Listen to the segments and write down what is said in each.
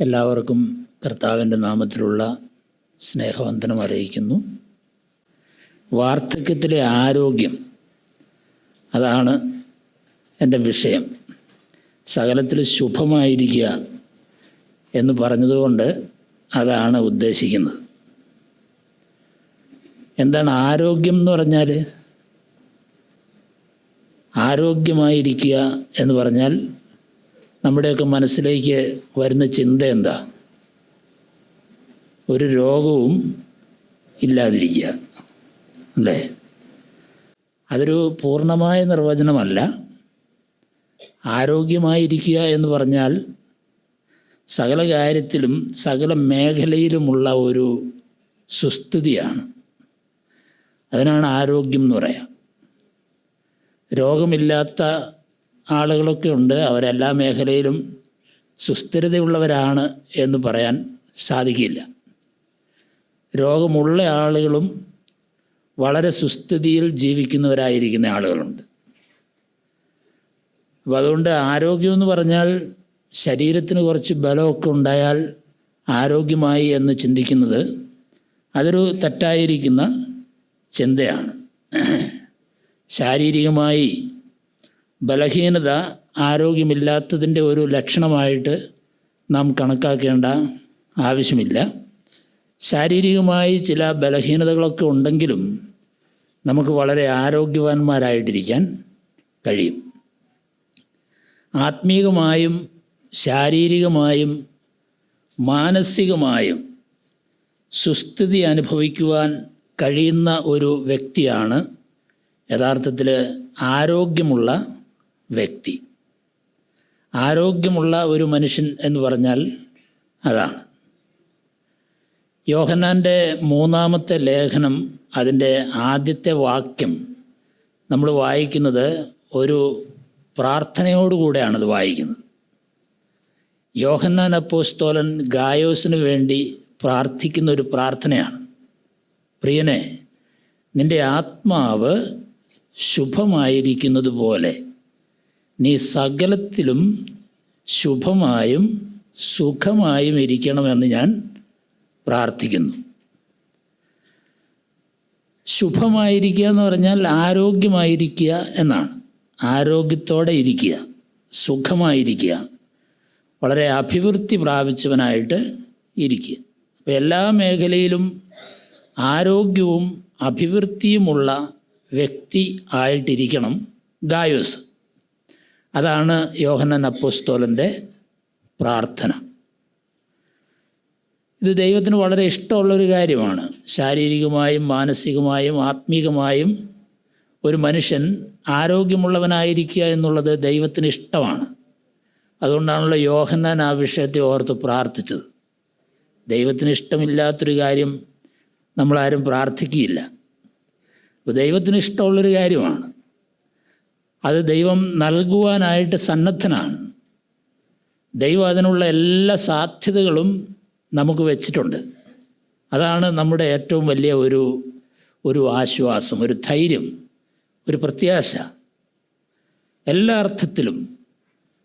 എല്ലാവർക്കും കർത്താവിൻ്റെ നാമത്തിലുള്ള സ്നേഹവന്ദനം അറിയിക്കുന്നു. വാർദ്ധക്യത്തിലെ ആരോഗ്യം, അതാണ് എൻ്റെ വിഷയം. സകലത്തിൽ ശുഭമായിരിക്കുക എന്ന് പറഞ്ഞതുകൊണ്ട് അതാണ് ഉദ്ദേശിക്കുന്നത്. എന്താണ് ആരോഗ്യം എന്ന് പറഞ്ഞാൽ? ആരോഗ്യമായിരിക്കുക എന്ന് പറഞ്ഞാൽ നമ്മുടെയൊക്കെ മനസ്സിലേക്ക് വരുന്ന ചിന്ത എന്താ? ഒരു രോഗവും ഇല്ലാതിരിക്കുക, അല്ലേ? അതൊരു പൂർണ്ണമായ നിർവചനമല്ല. ആരോഗ്യമായിരിക്കുക എന്ന് പറഞ്ഞാൽ സകല കാര്യത്തിലും സകല മേഖലയിലുമുള്ള ഒരു സുസ്ഥിതിയാണ്. അതിനാണ് ആരോഗ്യം എന്ന് പറയാം. രോഗമില്ലാത്ത ആളുകളൊക്കെ ഉണ്ട്, അവരെല്ലാ മേഖലയിലും സുസ്ഥിരതയുള്ളവരാണ് എന്ന് പറയാൻ സാധിക്കില്ല. രോഗമുള്ള ആളുകളും വളരെ സുസ്ഥിതിയിൽ ജീവിക്കുന്നവരായിരിക്കുന്ന ആളുകളുണ്ട്. അപ്പോൾ അതുകൊണ്ട് ആരോഗ്യമെന്ന് പറഞ്ഞാൽ ശരീരത്തിന് കുറച്ച് ബലമൊക്കെ ഉണ്ടായാൽ ആരോഗ്യമായി എന്ന് ചിന്തിക്കുന്നത് അതൊരു തെറ്റായിരിക്കുന്ന ചിന്തയാണ്. ശാരീരികമായി ബലഹീനത ആരോഗ്യമില്ലാത്തതിൻ്റെ ഒരു ലക്ഷണമായിട്ട് നാം കണക്കാക്കേണ്ട ആവശ്യമില്ല. ശാരീരികമായി ചില ബലഹീനതകളൊക്കെ ഉണ്ടെങ്കിലും നമുക്ക് വളരെ ആരോഗ്യവാന്മാരായിട്ടിരിക്കാൻ കഴിയും. ആത്മീകമായും ശാരീരികമായും മാനസികമായും സുസ്ഥിതി അനുഭവിക്കുവാൻ കഴിയുന്ന ഒരു വ്യക്തിയാണ് യഥാർത്ഥത്തിൽ ആരോഗ്യമുള്ള വ്യക്തി. ആരോഗ്യമുള്ള ഒരു മനുഷ്യൻ എന്ന് പറഞ്ഞാൽ അതാണ്. യോഹന്നാൻ്റെ 3-ാമത്തെ ലേഖനം, അതിൻ്റെ ആദ്യത്തെ വാക്യം നമ്മൾ വായിക്കുന്നത് ഒരു പ്രാർത്ഥനയോടുകൂടെയാണത് വായിക്കുന്നത്. യോഹന്നാൻ അപ്പോസ്തലൻ ഗായോസിന് വേണ്ടി പ്രാർത്ഥിക്കുന്ന ഒരു പ്രാർത്ഥനയാണ്. പ്രിയനെ, നിൻ്റെ ആത്മാവ് ശുഭമായിരിക്കുന്നത് പോലെ നീ സകലത്തിലും ശുഭമായും സുഖമായും ഇരിക്കണമെന്ന് ഞാൻ പ്രാർത്ഥിക്കുന്നു. ശുഭമായിരിക്കുക എന്ന് പറഞ്ഞാൽ ആരോഗ്യമായിരിക്കുക എന്നാണ്. ആരോഗ്യത്തോടെ ഇരിക്കുക, സുഖമായിരിക്കുക, വളരെ അഭിവൃദ്ധി പ്രാപിച്ചവനായിട്ട് ഇരിക്കുക. അപ്പോൾ എല്ലാ മേഖലയിലും ആരോഗ്യവും അഭിവൃദ്ധിയുമുള്ള വ്യക്തി ആയിട്ടിരിക്കണം ഗായോസ്. അതാണ് യോഹന്നാൻ അപ്പോസ്തലൻ്റെ പ്രാർത്ഥന. ഇത് ദൈവത്തിന് വളരെ ഇഷ്ടമുള്ളൊരു കാര്യമാണ്. ശാരീരികമായും മാനസികമായും ആത്മീകമായും ഒരു മനുഷ്യൻ ആരോഗ്യമുള്ളവനായിരിക്കുക എന്നുള്ളത് ദൈവത്തിന് ഇഷ്ടമാണ്. അതുകൊണ്ടാണല്ലോ യോഹന്നാൻ ആ വിഷയത്തെ ഓർത്ത് പ്രാർത്ഥിച്ചത്. ദൈവത്തിന് ഇഷ്ടമില്ലാത്തൊരു കാര്യം നമ്മളാരും പ്രാർത്ഥിക്കുകയില്ല. അപ്പോൾ ദൈവത്തിന് ഇഷ്ടമുള്ളൊരു കാര്യമാണ്. അത് ദൈവം നൽകുവാനായിട്ട് സന്നദ്ധനാണ്. ദൈവം അതിനുള്ള എല്ലാ സാധ്യതകളും നമുക്ക് വെച്ചിട്ടുണ്ട്. അതാണ് നമ്മുടെ ഏറ്റവും വലിയ ഒരു ആശ്വാസം, ഒരു ധൈര്യം, ഒരു പ്രത്യാശ. എല്ലാ അർത്ഥത്തിലും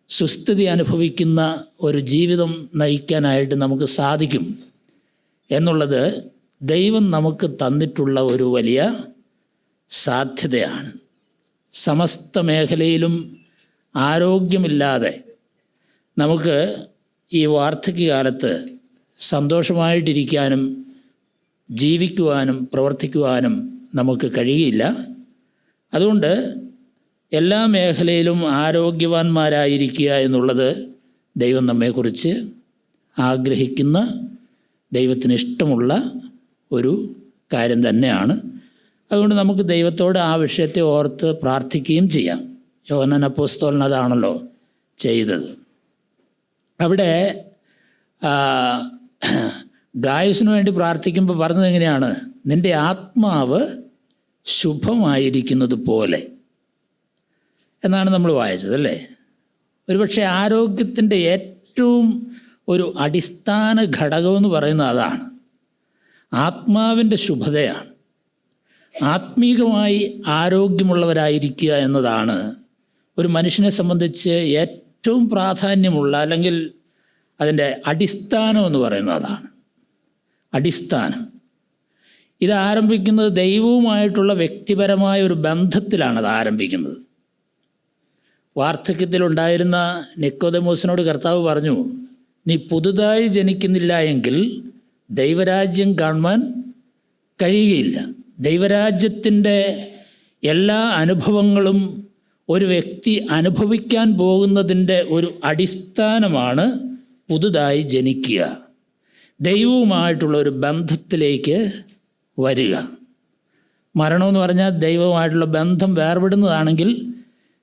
സുസ്ഥിതി അനുഭവിക്കുന്ന ഒരു ജീവിതം നയിക്കാനായിട്ട് നമുക്ക് സാധിക്കും എന്നുള്ളത് ദൈവം നമുക്ക് തന്നിട്ടുള്ള ഒരു വലിയ സാധ്യതയാണ്. സമസ്ത മേഖലയിലും ആരോഗ്യമില്ലാതെ നമുക്ക് ഈ വാർദ്ധക്യകാലത്ത് സന്തോഷമായിട്ടിരിക്കാനും ജീവിക്കുവാനും പ്രവർത്തിക്കുവാനും നമുക്ക് കഴിയില്ല. അതുകൊണ്ട് എല്ലാ മേഖലയിലും ആരോഗ്യവാന്മാരായിരിക്കുക എന്നുള്ളത് ദൈവം നമ്മെക്കുറിച്ച് ആഗ്രഹിക്കുന്ന, ദൈവത്തിന് ഇഷ്ടമുള്ള ഒരു കാര്യം തന്നെയാണ്. അതുകൊണ്ട് നമുക്ക് ദൈവത്തോട് ആ വിഷയത്തെ ഓർത്ത് പ്രാർത്ഥിക്കുകയും ചെയ്യാം. യോഹന്നാൻ അപ്പോസ്തലൻ അതാണല്ലോ ചെയ്തത്. അവിടെ ഗായോസിന് വേണ്ടി പ്രാർത്ഥിക്കുമ്പോൾ പറഞ്ഞത് എങ്ങനെയാണ്? നിൻ്റെ ആത്മാവ് ശുഭമായിരിക്കുന്നത് പോലെ എന്നാണ് നമ്മൾ വായിച്ചത്, അല്ലേ? ഒരുപക്ഷെ ആരോഗ്യത്തിൻ്റെ ഏറ്റവും ഒരു അടിസ്ഥാന ഘടകമെന്ന് പറയുന്നത് അതാണ്. ആത്മാവിൻ്റെ ശുഭതയാണ്. ആത്മീകമായി ആരോഗ്യമുള്ളവരായിരിക്കുക എന്നതാണ് ഒരു മനുഷ്യനെ സംബന്ധിച്ച് ഏറ്റവും പ്രാധാന്യമുള്ള, അല്ലെങ്കിൽ അതിൻ്റെ അടിസ്ഥാനം എന്ന് പറയുന്നത് അതാണ്. അടിസ്ഥാനം ഇത് ആരംഭിക്കുന്നത് ദൈവവുമായിട്ടുള്ള വ്യക്തിപരമായ ഒരു ബന്ധത്തിലാണ് അത് ആരംഭിക്കുന്നത്. വാർദ്ധക്യത്തിലുണ്ടായിരുന്ന നിക്കോദെമോസിനോട് കർത്താവ് പറഞ്ഞു, നീ പുതുതായി ജനിക്കുന്നില്ല എങ്കിൽ ദൈവരാജ്യം കാണുവാൻ കഴിയുകയില്ല. ദൈവരാജ്യത്തിൻ്റെ എല്ലാ അനുഭവങ്ങളും ഒരു വ്യക്തി അനുഭവിക്കാൻ പോകുന്നതിൻ്റെ ഒരു അടിസ്ഥാനമാണ് പുതുതായി ജനിക്കുക, ദൈവവുമായിട്ടുള്ള ഒരു ബന്ധത്തിലേക്ക് വരിക. മരണമെന്ന് പറഞ്ഞാൽ ദൈവവുമായിട്ടുള്ള ബന്ധം വേർപെടുന്നതാണെങ്കിൽ,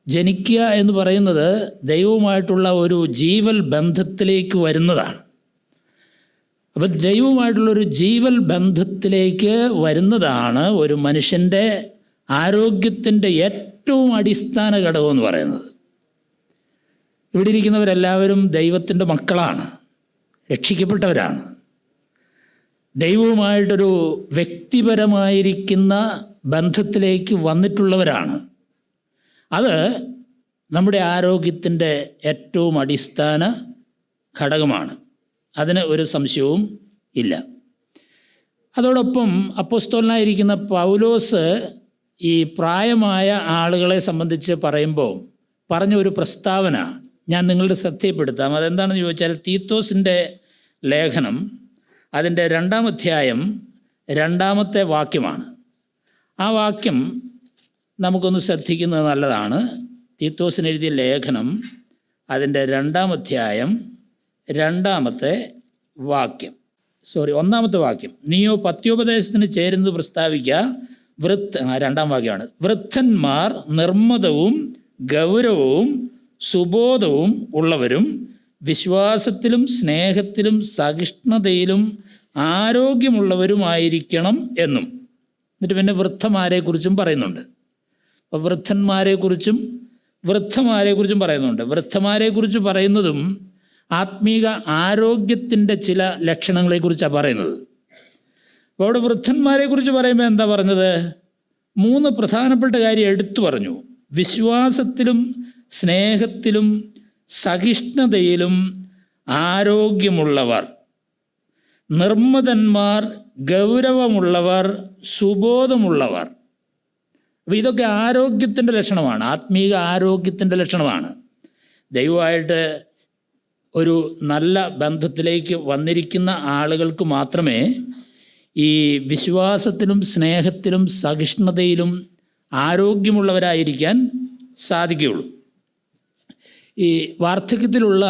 ജനിക്കുക എന്ന് പറയുന്നത് ദൈവവുമായിട്ടുള്ള ഒരു ജീവൽ ബന്ധത്തിലേക്ക് വരുന്നതാണ്. അപ്പോൾ ദൈവവുമായിട്ടുള്ളൊരു ജീവൽ ബന്ധത്തിലേക്ക് വരുന്നതാണ് ഒരു മനുഷ്യൻ്റെ ആരോഗ്യത്തിൻ്റെ ഏറ്റവും അടിസ്ഥാന ഘടകം എന്ന് പറയുന്നത്. ഇവിടെ ഇരിക്കുന്നവരെല്ലാവരും ദൈവത്തിൻ്റെ മക്കളാണ്, രക്ഷിക്കപ്പെട്ടവരാണ്, ദൈവവുമായിട്ടൊരു വ്യക്തിപരമായിരിക്കുന്ന ബന്ധത്തിലേക്ക് വന്നിട്ടുള്ളവരാണ്. അത് നമ്മുടെ ആരോഗ്യത്തിൻ്റെ ഏറ്റവും അടിസ്ഥാന ഘടകമാണ്, അതിന് ഒരു സംശയവും ഇല്ല. അതോടൊപ്പം അപ്പോസ്തലനായിരിക്കുന്ന പൗലോസ് ഈ പ്രായമായ ആളുകളെ സംബന്ധിച്ച് പറയുമ്പോൾ പറഞ്ഞ ഒരു പ്രസ്താവന ഞാൻ നിങ്ങളുടെ ശ്രദ്ധയിൽപ്പെടുത്താം. അതെന്താണെന്ന് ചോദിച്ചാൽ, തീത്തോസിൻ്റെ ലേഖനം അതിൻ്റെ 2-ാം അധ്യായം 2-ാമത്തെ വാക്യമാണ്. ആ വാക്യം നമുക്കൊന്ന് ശ്രദ്ധിക്കുന്നത് നല്ലതാണ്. തീത്തോസിന് എഴുതിയ ലേഖനം അതിൻ്റെ 2-ാം അധ്യായം 2-ാമത്തെ വാക്യം, 1-ാമത്തെ വാക്യം. നീയോ പത്യോപദേശത്തിന് ചേരുന്നത് പ്രസ്താവിക്കുക. 2-ാം വാക്യമാണ്. വൃദ്ധന്മാർ നിർമ്മതവും ഗൗരവവും സുബോധവും ഉള്ളവരും വിശ്വാസത്തിലും സ്നേഹത്തിലും സഹിഷ്ണുതയിലും ആരോഗ്യമുള്ളവരുമായിരിക്കണം എന്നും. എന്നിട്ട് പിന്നെ വൃദ്ധന്മാരെക്കുറിച്ചും പറയുന്നുണ്ട്. അപ്പോൾ വൃദ്ധന്മാരെക്കുറിച്ചും പറയുന്നുണ്ട്. വൃദ്ധന്മാരെക്കുറിച്ച് പറയുന്നതും ആത്മീക ആരോഗ്യത്തിൻ്റെ ചില ലക്ഷണങ്ങളെക്കുറിച്ചാണ് പറയുന്നത്. അപ്പോൾ അവിടെ വൃദ്ധന്മാരെക്കുറിച്ച് പറയുമ്പോൾ എന്താ പറഞ്ഞത്? 3 പ്രധാനപ്പെട്ട കാര്യം എടുത്തു പറഞ്ഞു. വിശ്വാസത്തിലും സ്നേഹത്തിലും സഹിഷ്ണുതയിലും ആരോഗ്യമുള്ളവർ, നിർമ്മതന്മാർ, ഗൗരവമുള്ളവർ, സുബോധമുള്ളവർ. അപ്പോൾ ഇതൊക്കെ ആരോഗ്യത്തിൻ്റെ ലക്ഷണമാണ്, ആത്മീക ആരോഗ്യത്തിൻ്റെ ലക്ഷണമാണ്. ദൈവമായിട്ട് ഒരു നല്ല ബന്ധത്തിലേക്ക് വന്നിരിക്കുന്ന ആളുകൾക്ക് മാത്രമേ ഈ വിശ്വാസത്തിലും സ്നേഹത്തിലും സഹിഷ്ണുതയിലും ആരോഗ്യമുള്ളവരായിരിക്കാൻ സാധിക്കുകയുള്ളൂ. ഈ വാർദ്ധക്യത്തിലുള്ള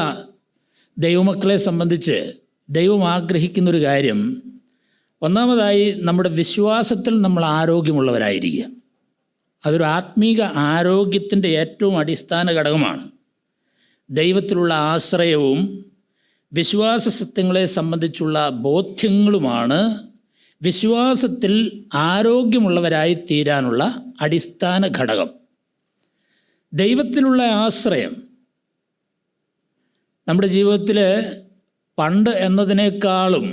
ദൈവമക്കളെ സംബന്ധിച്ച് ദൈവം ആഗ്രഹിക്കുന്നൊരു കാര്യം, ഒന്നാമതായി നമ്മുടെ വിശ്വാസത്തിൽ നമ്മൾ ആരോഗ്യമുള്ളവരായിരിക്കുക. അതൊരു ആത്മീക ആരോഗ്യത്തിൻ്റെ ഏറ്റവും അടിസ്ഥാന ഘടകമാണ്. ദൈവത്തിലുള്ള ആശ്രയവും വിശ്വാസ സത്യങ്ങളെ സംബന്ധിച്ചുള്ള ബോധ്യങ്ങളുമാണ് വിശ്വാസത്തിൽ ആരോഗ്യമുള്ളവരായി തീരാനുള്ള അടിസ്ഥാന ഘടകം. ദൈവത്തിലുള്ള ആശ്രയം നമ്മുടെ ജീവിതത്തിൽ പണ്ട് എന്നതിനേക്കാളും,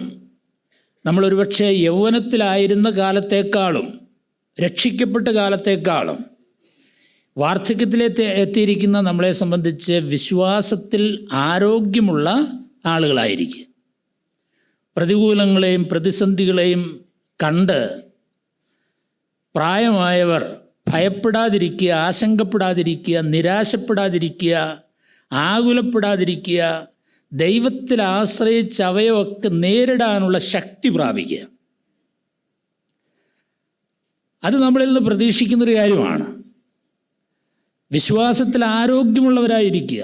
നമ്മളൊരുപക്ഷെ യൗവനത്തിലായിരുന്ന കാലത്തേക്കാളും, രക്ഷിക്കപ്പെട്ട കാലത്തേക്കാളും വാർദ്ധക്യത്തിലെത്തിയിരിക്കുന്ന നമ്മളെ സംബന്ധിച്ച് വിശ്വാസത്തിൽ ആരോഗ്യമുള്ള ആളുകളായിരിക്കുക. പ്രതികൂലങ്ങളെയും പ്രതിസന്ധികളെയും കണ്ട് പ്രായമായവർ ഭയപ്പെടാതിരിക്കുക, ആശങ്കപ്പെടാതിരിക്കുക, നിരാശപ്പെടാതിരിക്കുക, ആകുലപ്പെടാതിരിക്കുക, ദൈവത്തിൽ ആശ്രയിച്ച് അവയൊക്കെ നേരിടാനുള്ള ശക്തി പ്രാപിക്കുക. അത് നമ്മളിൽ നിന്ന് പ്രതീക്ഷിക്കുന്നൊരു കാര്യമാണ്. വിശ്വാസത്തിൽ ആരോഗ്യമുള്ളവരായിരിക്കുക.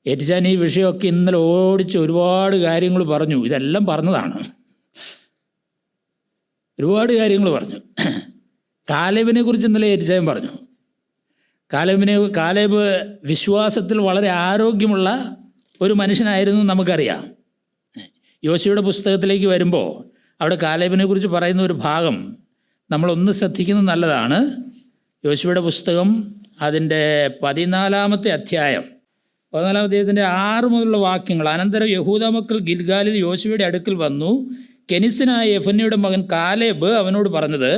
ഏറ്റിച്ചാൻ ഈ വിഷയമൊക്കെ ഇന്നലെ ഓടിച്ച് ഒരുപാട് കാര്യങ്ങൾ പറഞ്ഞു. ഇതെല്ലാം പറഞ്ഞതാണ്, ഒരുപാട് കാര്യങ്ങൾ പറഞ്ഞു. കാലേബിനെ കുറിച്ച് ഇന്നലെ ഏറ്റിച്ചാൻ പറഞ്ഞു. കാലേബ് വിശ്വാസത്തിൽ വളരെ ആരോഗ്യമുള്ള ഒരു മനുഷ്യനായിരുന്നു നമുക്കറിയാം. യോശുവയുടെ പുസ്തകത്തിലേക്ക് വരുമ്പോൾ അവിടെ കാലേബിനെ കുറിച്ച് പറയുന്ന ഒരു ഭാഗം നമ്മളൊന്ന് ശ്രദ്ധിക്കുന്നത് നല്ലതാണ്. യോശുവയുടെ പുസ്തകം അതിൻ്റെ 14-ാമത്തെ അധ്യായം 6 മുതലുള്ള വാക്യങ്ങൾ. അനന്തരം യഹൂദ മക്കൾ ഗിൽഗാലിൽ യോശുവയുടെ അടുക്കൽ വന്നു. കെനിസ്യനായ യെഫുന്നെയുടെ മകൻ കാലേബ് അവനോട് പറഞ്ഞത്,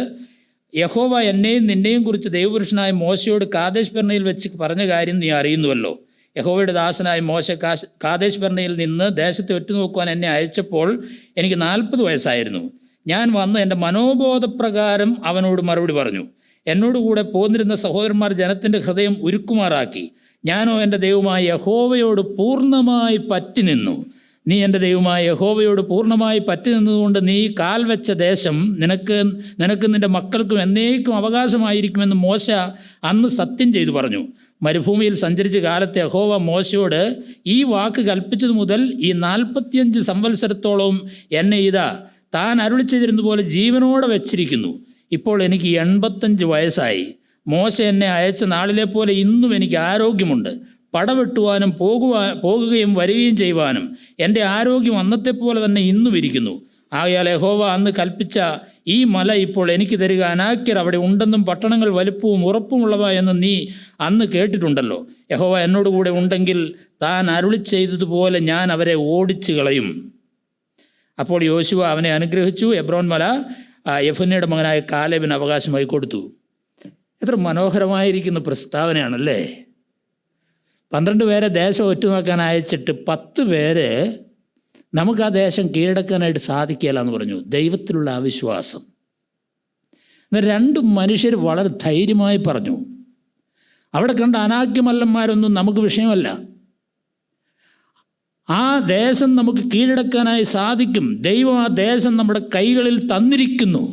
യഹോവ എന്നെയും നിന്നെയും കുറിച്ച് ദൈവപുരുഷനായ മോശയോട് കാദേശ് ബർന്നയിൽ വെച്ച് പറഞ്ഞ കാര്യം നീ അറിയുന്നുവല്ലോ. യഹോവയുടെ ദാസനായ മോശെ കാദേശ് ബർണയിൽ നിന്ന് ദേശത്തെ ഒറ്റുനോക്കുവാൻ എന്നെ അയച്ചപ്പോൾ എനിക്ക് 40 വയസ്സായിരുന്നു. ഞാൻ വന്ന് എൻ്റെ മനോബോധപ്രകാരം അവനോട് മറുപടി പറഞ്ഞു. എന്നോടുകൂടെ പോന്നിരുന്ന സഹോദരന്മാർ ജനത്തിൻ്റെ ഹൃദയം ഉരുക്കുമാറാക്കി. ഞാനോ എൻ്റെ ദൈവമായ യഹോവയോട് പൂർണ്ണമായി പറ്റി നിന്നു. നീ എൻ്റെ ദൈവമായ യഹോവയോട് പൂർണ്ണമായി പറ്റി നിന്നതുകൊണ്ട് നീ കാൽ വെച്ച ദേശം നിനക്ക് നിൻ്റെ മക്കൾക്കും എന്നേക്കും അവകാശമായിരിക്കുമെന്ന് മോശ അന്ന് സത്യം ചെയ്തു പറഞ്ഞു. മരുഭൂമിയിൽ സഞ്ചരിച്ച കാലത്തെ യഹോവ മോശയോട് ഈ വാക്ക് കൽപ്പിച്ചത് മുതൽ ഈ 45 സംവത്സരത്തോളം എന്നെ താൻ അരുളി ചെയ്തിരുന്നതുപോലെ ജീവനോടെ വെച്ചിരിക്കുന്നു. ഇപ്പോൾ എനിക്ക് 85 വയസ്സായി. മോശ എന്നെ അയച്ച നാളിലെ പോലെ ഇന്നും എനിക്ക് ആരോഗ്യമുണ്ട്. പടവെട്ടുവാനും പോകുകയും വരികയും ചെയ്യുവാനും എൻ്റെ ആരോഗ്യം അന്നത്തെ പോലെ തന്നെ ഇന്നും ഇരിക്കുന്നു. ആകയാൽ യഹോവ അന്ന് കൽപ്പിച്ച ഈ മല ഇപ്പോൾ എനിക്ക് തരിക. അനാക്യർ അവിടെ ഉണ്ടെന്നും പട്ടണങ്ങൾ വലുപ്പവും ഉറപ്പുമുള്ളവ എന്ന് നീ അന്ന് കേട്ടിട്ടുണ്ടല്ലോ. യഹോവ എന്നോടുകൂടെ ഉണ്ടെങ്കിൽ താൻ അരുളി ചെയ്തതുപോലെ ഞാൻ അവരെ ഓടിച്ചു കളയും. അപ്പോൾ യോശുവ അവനെ അനുഗ്രഹിച്ചു. എബ്രോൻ മല യെഫുന്നയുടെ മകനായ കാലേബിന് അവകാശമായി കൊടുത്തു. എത്ര മനോഹരമായിരിക്കുന്ന പ്രസ്താവനയാണല്ലേ. 12 പേരെ ദേശം ഒറ്റുനോക്കാൻ അയച്ചിട്ട് 10 പേര് നമുക്ക് ആ ദേശം കീഴടക്കാനായിട്ട് സാധിക്കില്ല എന്ന് പറഞ്ഞു. ദൈവത്തിലുള്ള അവിശ്വാസം. എന്നാൽ 2 മനുഷ്യർ വളരെ ധൈര്യമായി പറഞ്ഞു, അവിടെ കണ്ട അനാക്യമല്ലന്മാരൊന്നും നമുക്ക് വിഷയമല്ല, ആ ദേശം നമുക്ക് കീഴടക്കാനായി സാധിക്കും. ദൈവം ആ ദേശം നമ്മുടെ കൈകളിൽ തന്നിരിക്കുന്നു.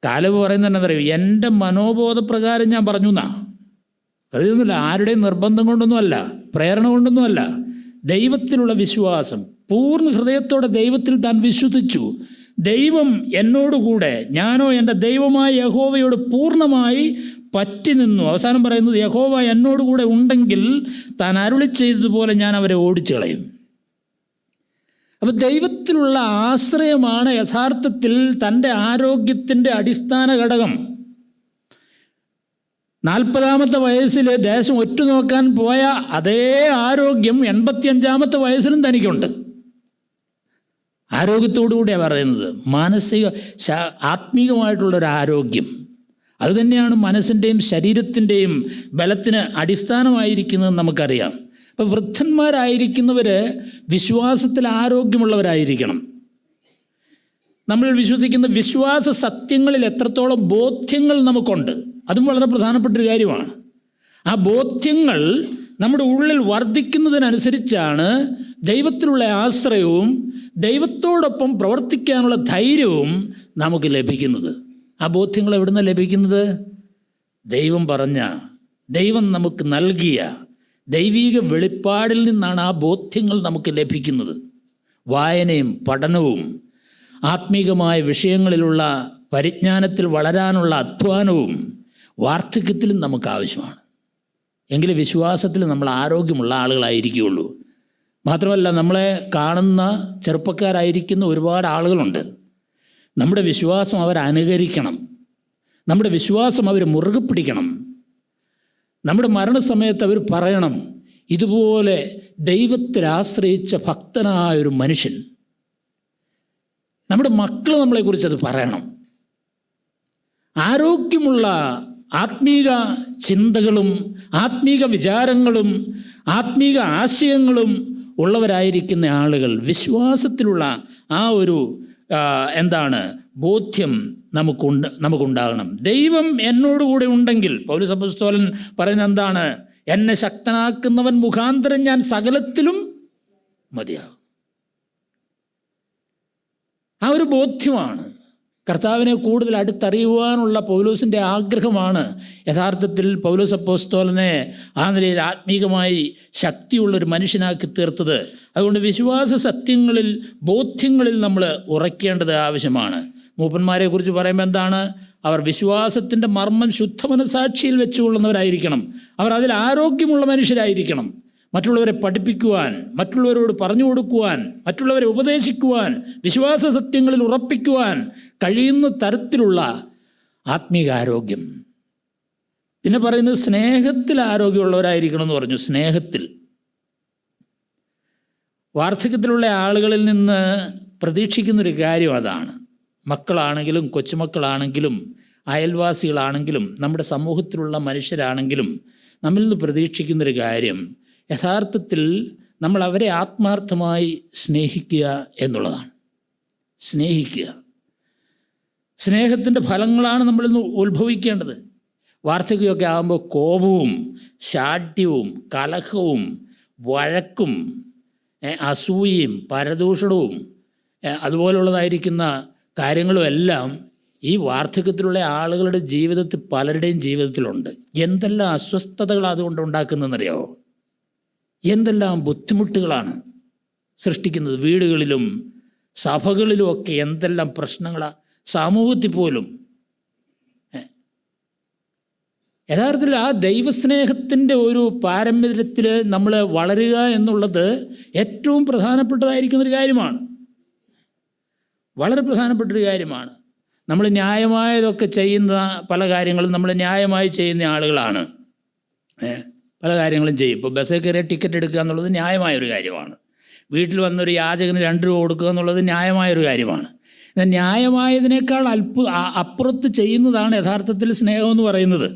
കാലേബ് പറയുന്നത് എന്താ പറയുക, എൻ്റെ മനോബോധപ്രകാരം ഞാൻ പറഞ്ഞു എന്നാ. അതൊന്നുമില്ല, ആരുടെയും നിർബന്ധം കൊണ്ടൊന്നുമല്ല, പ്രേരണ കൊണ്ടൊന്നുമല്ല. ദൈവത്തിലുള്ള വിശ്വാസം, പൂർണ്ണ ഹൃദയത്തോടെ ദൈവത്തിൽ താൻ വിശ്വസിച്ചു. ദൈവം എന്നോടുകൂടെ, ഞാനോ എൻ്റെ ദൈവമായ യഹോവയോട് പൂർണ്ണമായി പറ്റി നിന്നു. അവസാനം പറയുന്നത്, യഹോവ എന്നോടുകൂടെ ഉണ്ടെങ്കിൽ താൻ അരുളി ചെയ്തതുപോലെ ഞാൻ അവരെ ഓടിച്ചു കളയും. അപ്പോൾ ദൈവത്തിലുള്ള ആശ്രയമാണ് യഥാർത്ഥത്തിൽ തൻ്റെ ആരോഗ്യത്തിൻ്റെ അടിസ്ഥാന ഘടകം. 40-ാമത്തെ വയസ്സിൽ ദേശം ഒറ്റുനോക്കാൻ പോയ അതേ ആരോഗ്യം 85-ാമത്തെ വയസ്സിലും തനിക്കുണ്ട്. ആരോഗ്യത്തോടുകൂടിയാണ് പറയുന്നത്. മാനസിക ആത്മീകമായിട്ടുള്ളൊരു ആരോഗ്യം. അതുതന്നെയാണ് മനസ്സിൻ്റെയും ശരീരത്തിൻ്റെയും ബലത്തിന് അടിസ്ഥാനമായിരിക്കുന്നതെന്ന് നമുക്കറിയാം. അപ്പോൾ വൃദ്ധന്മാരായിരിക്കുന്നവർ വിശ്വാസത്തിൽ ആരോഗ്യമുള്ളവരായിരിക്കണം. നമ്മൾ വിശ്വസിക്കുന്ന വിശ്വാസ സത്യങ്ങളിൽ എത്രത്തോളം ബോധ്യങ്ങൾ നമുക്കുണ്ട്, അതും വളരെ പ്രധാനപ്പെട്ടൊരു കാര്യമാണ്. ആ ബോധ്യങ്ങൾ നമ്മുടെ ഉള്ളിൽ വർദ്ധിക്കുന്നതിനനുസരിച്ചാണ് ദൈവത്തിലുള്ള ആശ്രയവും ദൈവത്തോടൊപ്പം പ്രവർത്തിക്കാനുള്ള ധൈര്യവും നമുക്ക് ലഭിക്കുന്നത്. ആ ബോധ്യങ്ങൾ എവിടെ നിന്നാണ് ലഭിക്കുന്നത്? ദൈവം പറഞ്ഞ, ദൈവം നമുക്ക് നൽകിയ ദൈവീക വെളിപ്പാടിൽ നിന്നാണ് ആ ബോധ്യങ്ങൾ നമുക്ക് ലഭിക്കുന്നത്. വായനയും പഠനവും ആത്മീകമായ വിഷയങ്ങളിലുള്ള പരിജ്ഞാനത്തിൽ വളരാനുള്ള അധ്വാനവും വാർദ്ധക്യത്തിലും നമുക്ക് ആവശ്യമാണ്. എങ്കിലും വിശ്വാസത്തിൽ നമ്മൾ ആരോഗ്യമുള്ള ആളുകളായിരിക്കുകയുള്ളൂ. മാത്രമല്ല, നമ്മളെ കാണുന്ന ചെറുപ്പക്കാരായിരിക്കുന്ന ഒരുപാട് ആളുകളുണ്ട്. നമ്മുടെ വിശ്വാസം അവർ അനുകരിക്കണം, നമ്മുടെ വിശ്വാസം അവർ മുറുകെ പിടിക്കണം. നമ്മുടെ മരണസമയത്ത് അവർ പറയണം, ഇതുപോലെ ദൈവത്തിൽ ആശ്രയിച്ച ഭക്തനായൊരു മനുഷ്യൻ. നമ്മുടെ മക്കൾ നമ്മളെക്കുറിച്ചത് പറയണം. ആരോഗ്യമുള്ള ആത്മീക ചിന്തകളും ആത്മീക വിചാരങ്ങളും ആത്മീക ആശയങ്ങളും ഉള്ളവരായിരിക്കുന്ന ആളുകൾ, വിശ്വാസത്തിലുള്ള ആ ഒരു ബോധ്യം നമുക്കുണ്ടാകണം. ദൈവം എന്നോടുകൂടെ ഉണ്ടെങ്കിൽ, പൗലോസ് അപ്പോസ്തലൻ പറയുന്നത് എന്താണ്? എന്നെ ശക്തനാക്കുന്നവൻ മുഖാന്തരം ഞാൻ സകലത്തിലും മതിയാകും. ആ ഒരു ബോധ്യമാണ് കർത്താവിനെ കൂടുതൽ അടുത്തറിയുവാനുള്ള പൗലോസിൻ്റെ ആഗ്രഹമാണ് യഥാർത്ഥത്തിൽ പൗലോസ് അപ്പോസ്തലനെ ആ നിലയിൽ ആത്മീകമായി ശക്തിയുള്ളൊരു മനുഷ്യനാക്കി തീർത്തത്. അതുകൊണ്ട് വിശ്വാസ സത്യങ്ങളിൽ, ബോധ്യങ്ങളിൽ നമ്മൾ ഉറയ്ക്കേണ്ടത് ആവശ്യമാണ്. മൂപ്പന്മാരെക്കുറിച്ച് പറയുമ്പോൾ എന്താണ്? അവർ വിശ്വാസത്തിൻ്റെ മർമ്മം ശുദ്ധ മനസാക്ഷിയിൽ വെച്ചുകൊള്ളുന്നവരായിരിക്കണം. അവർ അതിൽ ആരോഗ്യമുള്ള മനുഷ്യരായിരിക്കണം. മറ്റുള്ളവരെ പഠിപ്പിക്കുവാൻ, മറ്റുള്ളവരോട് പറഞ്ഞു കൊടുക്കുവാൻ, മറ്റുള്ളവരെ ഉപദേശിക്കുവാൻ, വിശ്വാസ സത്യങ്ങളിൽ ഉറപ്പിക്കുവാൻ കഴിയുന്ന തരത്തിലുള്ള ആത്മീക ആരോഗ്യം. പിന്നെ പറയുന്നത് സ്നേഹത്തിൽ ആരോഗ്യമുള്ളവരായിരിക്കണം എന്ന് പറഞ്ഞു. സ്നേഹത്തിൽ വാർദ്ധക്യത്തിലുള്ള ആളുകളിൽ നിന്ന് പ്രതീക്ഷിക്കുന്നൊരു കാര്യം അതാണ്. മക്കളാണെങ്കിലും കൊച്ചുമക്കളാണെങ്കിലും അയൽവാസികളാണെങ്കിലും നമ്മുടെ സമൂഹത്തിലുള്ള മനുഷ്യരാണെങ്കിലും നമ്മിൽ നിന്ന് പ്രതീക്ഷിക്കുന്നൊരു കാര്യം യഥാർത്ഥത്തിൽ നമ്മൾ അവരെ ആത്മാർത്ഥമായി സ്നേഹിക്കുക എന്നുള്ളതാണ്. സ്നേഹിക്കുക. സ്നേഹത്തിൻ്റെ ഫലങ്ങളാണ് നമ്മളിൽ നിന്ന് ഉത്ഭവിക്കേണ്ടത്. വാർദ്ധക്യമൊക്കെ ആകുമ്പോൾ കോപവും ശാഠ്യവും കലഹവും വഴക്കും അസൂയയും പരദൂഷണവും അതുപോലുള്ളതായിരിക്കുന്ന കാര്യങ്ങളും എല്ലാം ഈ വാർദ്ധക്യത്തിലുള്ള ആളുകളുടെ ജീവിതത്തിൽ, പലരുടെയും ജീവിതത്തിലുണ്ട്. എന്തെല്ലാം അസ്വസ്ഥതകൾ അതുകൊണ്ട് ഉണ്ടാക്കുന്നതെന്നറിയാമോ? എന്തെല്ലാം ബുദ്ധിമുട്ടുകളാണ് സൃഷ്ടിക്കുന്നത്. വീടുകളിലും സഭകളിലുമൊക്കെ എന്തെല്ലാം പ്രശ്നങ്ങളാണ്, സമൂഹത്തിൽ പോലും. യഥാർത്ഥത്തിൽ ആ ദൈവസ്നേഹത്തിൻ്റെ ഒരു പാരമ്പര്യത്തിൽ നമ്മൾ വളരുക എന്നുള്ളത് ഏറ്റവും പ്രധാനപ്പെട്ടതായിരിക്കുന്നൊരു കാര്യമാണ്. വളരെ പ്രധാനപ്പെട്ടൊരു കാര്യമാണ്. നമ്മൾ ന്യായമായതൊക്കെ ചെയ്യുന്ന പല കാര്യങ്ങളും നമ്മൾ ന്യായമായി ചെയ്യുന്ന ആളുകളാണ്. പല കാര്യങ്ങളും ചെയ്യും. ഇപ്പോൾ ബസ്സിൽ കയറിയ ടിക്കറ്റ് എടുക്കുക എന്നുള്ളത് ന്യായമായൊരു കാര്യമാണ്. വീട്ടിൽ വന്നൊരു യാചകന് 2 രൂപ കൊടുക്കുക എന്നുള്ളത് ന്യായമായൊരു കാര്യമാണ്. എന്നാൽ ന്യായമായതിനേക്കാൾ അപ്പുറത്ത് ചെയ്യുന്നതാണ് യഥാർത്ഥത്തിൽ സ്നേഹമെന്ന് പറയുന്നത്.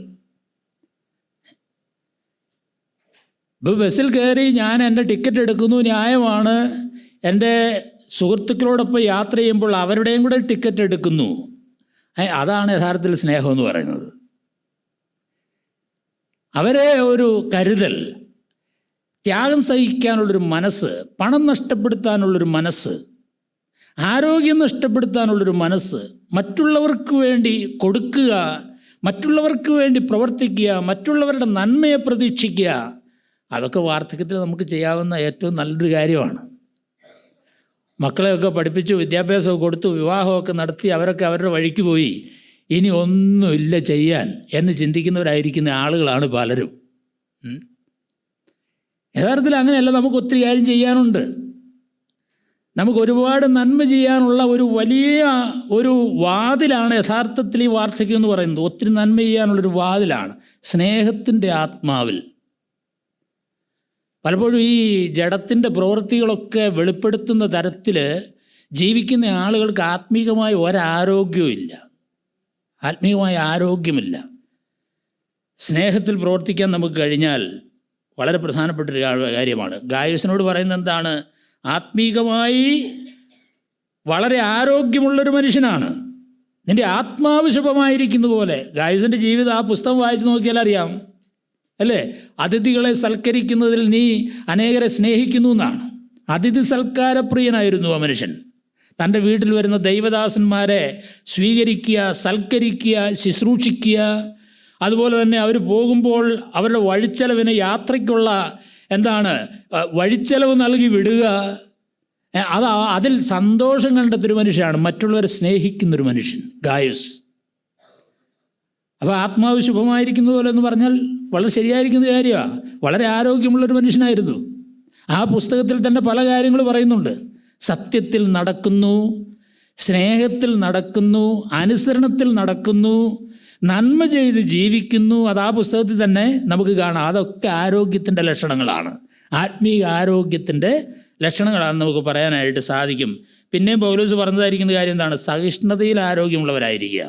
ഇപ്പോൾ ബസ്സിൽ കയറി ഞാൻ എൻ്റെ ടിക്കറ്റ് എടുക്കുന്നു, ന്യായമാണ്. എൻ്റെ സുഹൃത്തുക്കളോടൊപ്പം യാത്ര ചെയ്യുമ്പോൾ അവരുടെയും കൂടെ ടിക്കറ്റ് എടുക്കുന്നു. അതാണ് യഥാർത്ഥത്തിൽ സ്നേഹമെന്ന് പറയുന്നത്. അവരെ ഒരു കരുതൽ, ത്യാഗം സഹിക്കാനുള്ളൊരു മനസ്സ്, പണം നഷ്ടപ്പെടുത്താനുള്ളൊരു മനസ്സ്, ആരോഗ്യം നഷ്ടപ്പെടുത്താനുള്ളൊരു മനസ്സ്, മറ്റുള്ളവർക്ക് വേണ്ടി കൊടുക്കുക, മറ്റുള്ളവർക്ക് വേണ്ടി പ്രവർത്തിക്കുക, മറ്റുള്ളവരുടെ നന്മയെ പ്രതീക്ഷിക്കുക, അതൊക്കെ വാർദ്ധക്യത്തിൽ നമുക്ക് ചെയ്യാവുന്ന ഏറ്റവും നല്ലൊരു കാര്യമാണ്. മക്കളെയൊക്കെ പഠിപ്പിച്ചു, വിദ്യാഭ്യാസമൊക്കെ കൊടുത്തു, വിവാഹമൊക്കെ നടത്തി, അവരൊക്കെ അവരുടെ വഴിക്ക് പോയി. ഇനി ഒന്നുമില്ല ചെയ്യാൻ എന്ന് ചിന്തിക്കുന്നവരായിരിക്കുന്ന ആളുകളാണ് പലരും. യഥാർത്ഥത്തിൽ അങ്ങനെയല്ല. നമുക്ക് ഒത്തിരി കാര്യം ചെയ്യാനുണ്ട്. നമുക്ക് ഒരുപാട് നന്മ ചെയ്യാനുള്ള ഒരു വലിയ ഒരു വാതിലാണ് യഥാർത്ഥത്തിൽ ഈ വാർദ്ധക്യം എന്ന് പറയുന്നത്. ഒത്തിരി നന്മ ചെയ്യാനുള്ളൊരു വാതിലാണ് സ്നേഹത്തിൻ്റെ ആത്മാവിൽ. പലപ്പോഴും ഈ ജഡത്തിൻ്റെ പ്രവൃത്തികളൊക്കെ വെളിപ്പെടുത്തുന്ന തരത്തിൽ ജീവിക്കുന്ന ആളുകൾക്ക് ആത്മീകമായ ഒരാരോഗ്യവും ഇല്ല. ആത്മീയമായ ആരോഗ്യമില്ല. സ്നേഹത്തിൽ പ്രവർത്തിക്കാൻ നമുക്ക് കഴിഞ്ഞാൽ വളരെ പ്രധാനപ്പെട്ടൊരു കാര്യമാണ്. ഗായസിനോട് പറയുന്നത് എന്താണ്? ആത്മീകമായി വളരെ ആരോഗ്യമുള്ളൊരു മനുഷ്യനാണ്. നിൻ്റെ ആത്മാവ് ശുഭമായിരിക്കുന്ന പോലെ. ഗായസിൻ്റെ ജീവിതം ആ പുസ്തകം വായിച്ച് നോക്കിയാൽ അറിയാം, അല്ലേ? അതിഥികളെ സൽക്കരിക്കുന്നതിൽ നീ അനേകരെ സ്നേഹിക്കുന്നു എന്നാണ്. അതിഥി സൽക്കാരപ്രിയനായിരുന്നു ആ മനുഷ്യൻ. തൻ്റെ വീട്ടിൽ വരുന്ന ദൈവദാസന്മാരെ സ്വീകരിക്കുക, സൽക്കരിക്കുക, ശുശ്രൂഷിക്കുക. അതുപോലെ തന്നെ അവർ പോകുമ്പോൾ അവരുടെ വഴിച്ചെലവിന്, യാത്രയ്ക്കുള്ള വഴിച്ചെലവ് നൽകി വിടുക. അതിൽ സന്തോഷം കണ്ടെത്തൊരു മനുഷ്യനാണ്. മറ്റുള്ളവരെ സ്നേഹിക്കുന്നൊരു മനുഷ്യൻ ഗായസ്. അപ്പോൾ ആത്മാവ് ശുഭമായിരിക്കുന്ന പോലെ എന്ന് പറഞ്ഞാൽ വളരെ ശരിയായിരിക്കുന്ന കാര്യമാണ്. വളരെ ആരോഗ്യമുള്ളൊരു മനുഷ്യനായിരുന്നു. ആ പുസ്തകത്തിൽ തന്നെ പല കാര്യങ്ങൾ പറയുന്നുണ്ട്. സത്യത്തിൽ നടക്കുന്നു, സ്നേഹത്തിൽ നടക്കുന്നു, അനുസരണത്തിൽ നടക്കുന്നു, നന്മ ചെയ്ത് ജീവിക്കുന്നു. അത് ആ പുസ്തകത്തിൽ തന്നെ നമുക്ക് കാണാം. അതൊക്കെ ആരോഗ്യത്തിൻ്റെ ലക്ഷണങ്ങളാണ്. ആത്മീയ ആരോഗ്യത്തിൻ്റെ ലക്ഷണങ്ങളാണ് നമുക്ക് പറയാനായിട്ട് സാധിക്കും. പിന്നെയും പൗലോസ് പറഞ്ഞതായിരിക്കുന്ന കാര്യം എന്താണ്? സഹിഷ്ണുതയിൽ ആരോഗ്യമുള്ളവരായിരിക്കുക.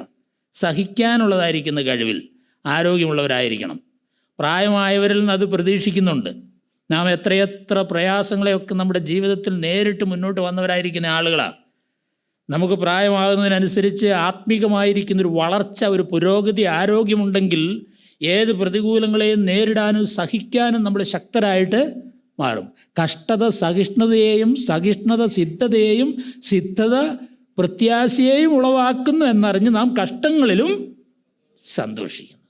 സഹിക്കാനുള്ളതായിരിക്കുന്ന കഴിവിൽ ആരോഗ്യമുള്ളവരായിരിക്കണം. പ്രായമായവരിൽ നിന്ന് അത് പ്രതീക്ഷിക്കുന്നുണ്ട്. നാം എത്രയെത്ര പ്രയാസങ്ങളെയൊക്കെ നമ്മുടെ ജീവിതത്തിൽ നേരിട്ട് മുന്നോട്ട് വന്നവരായിരിക്കുന്ന ആളുകളാണ്. നമുക്ക് പ്രായമാകുന്നതിനനുസരിച്ച് ആത്മീകമായിരിക്കുന്നൊരു വളർച്ച, ഒരു പുരോഗതി, ആരോഗ്യമുണ്ടെങ്കിൽ ഏത് പ്രതികൂലങ്ങളെയും നേരിടാനും സഹിക്കാനും നമ്മൾ ശക്തരായിട്ട് മാറും. കഷ്ടത സഹിഷ്ണുതയെയും, സഹിഷ്ണുത സിദ്ധതയെയും, സിദ്ധത പ്രത്യാശയെയും ഉളവാക്കുന്നു എന്നറിഞ്ഞ് നാം കഷ്ടങ്ങളിലും സന്തോഷിക്കുന്നു.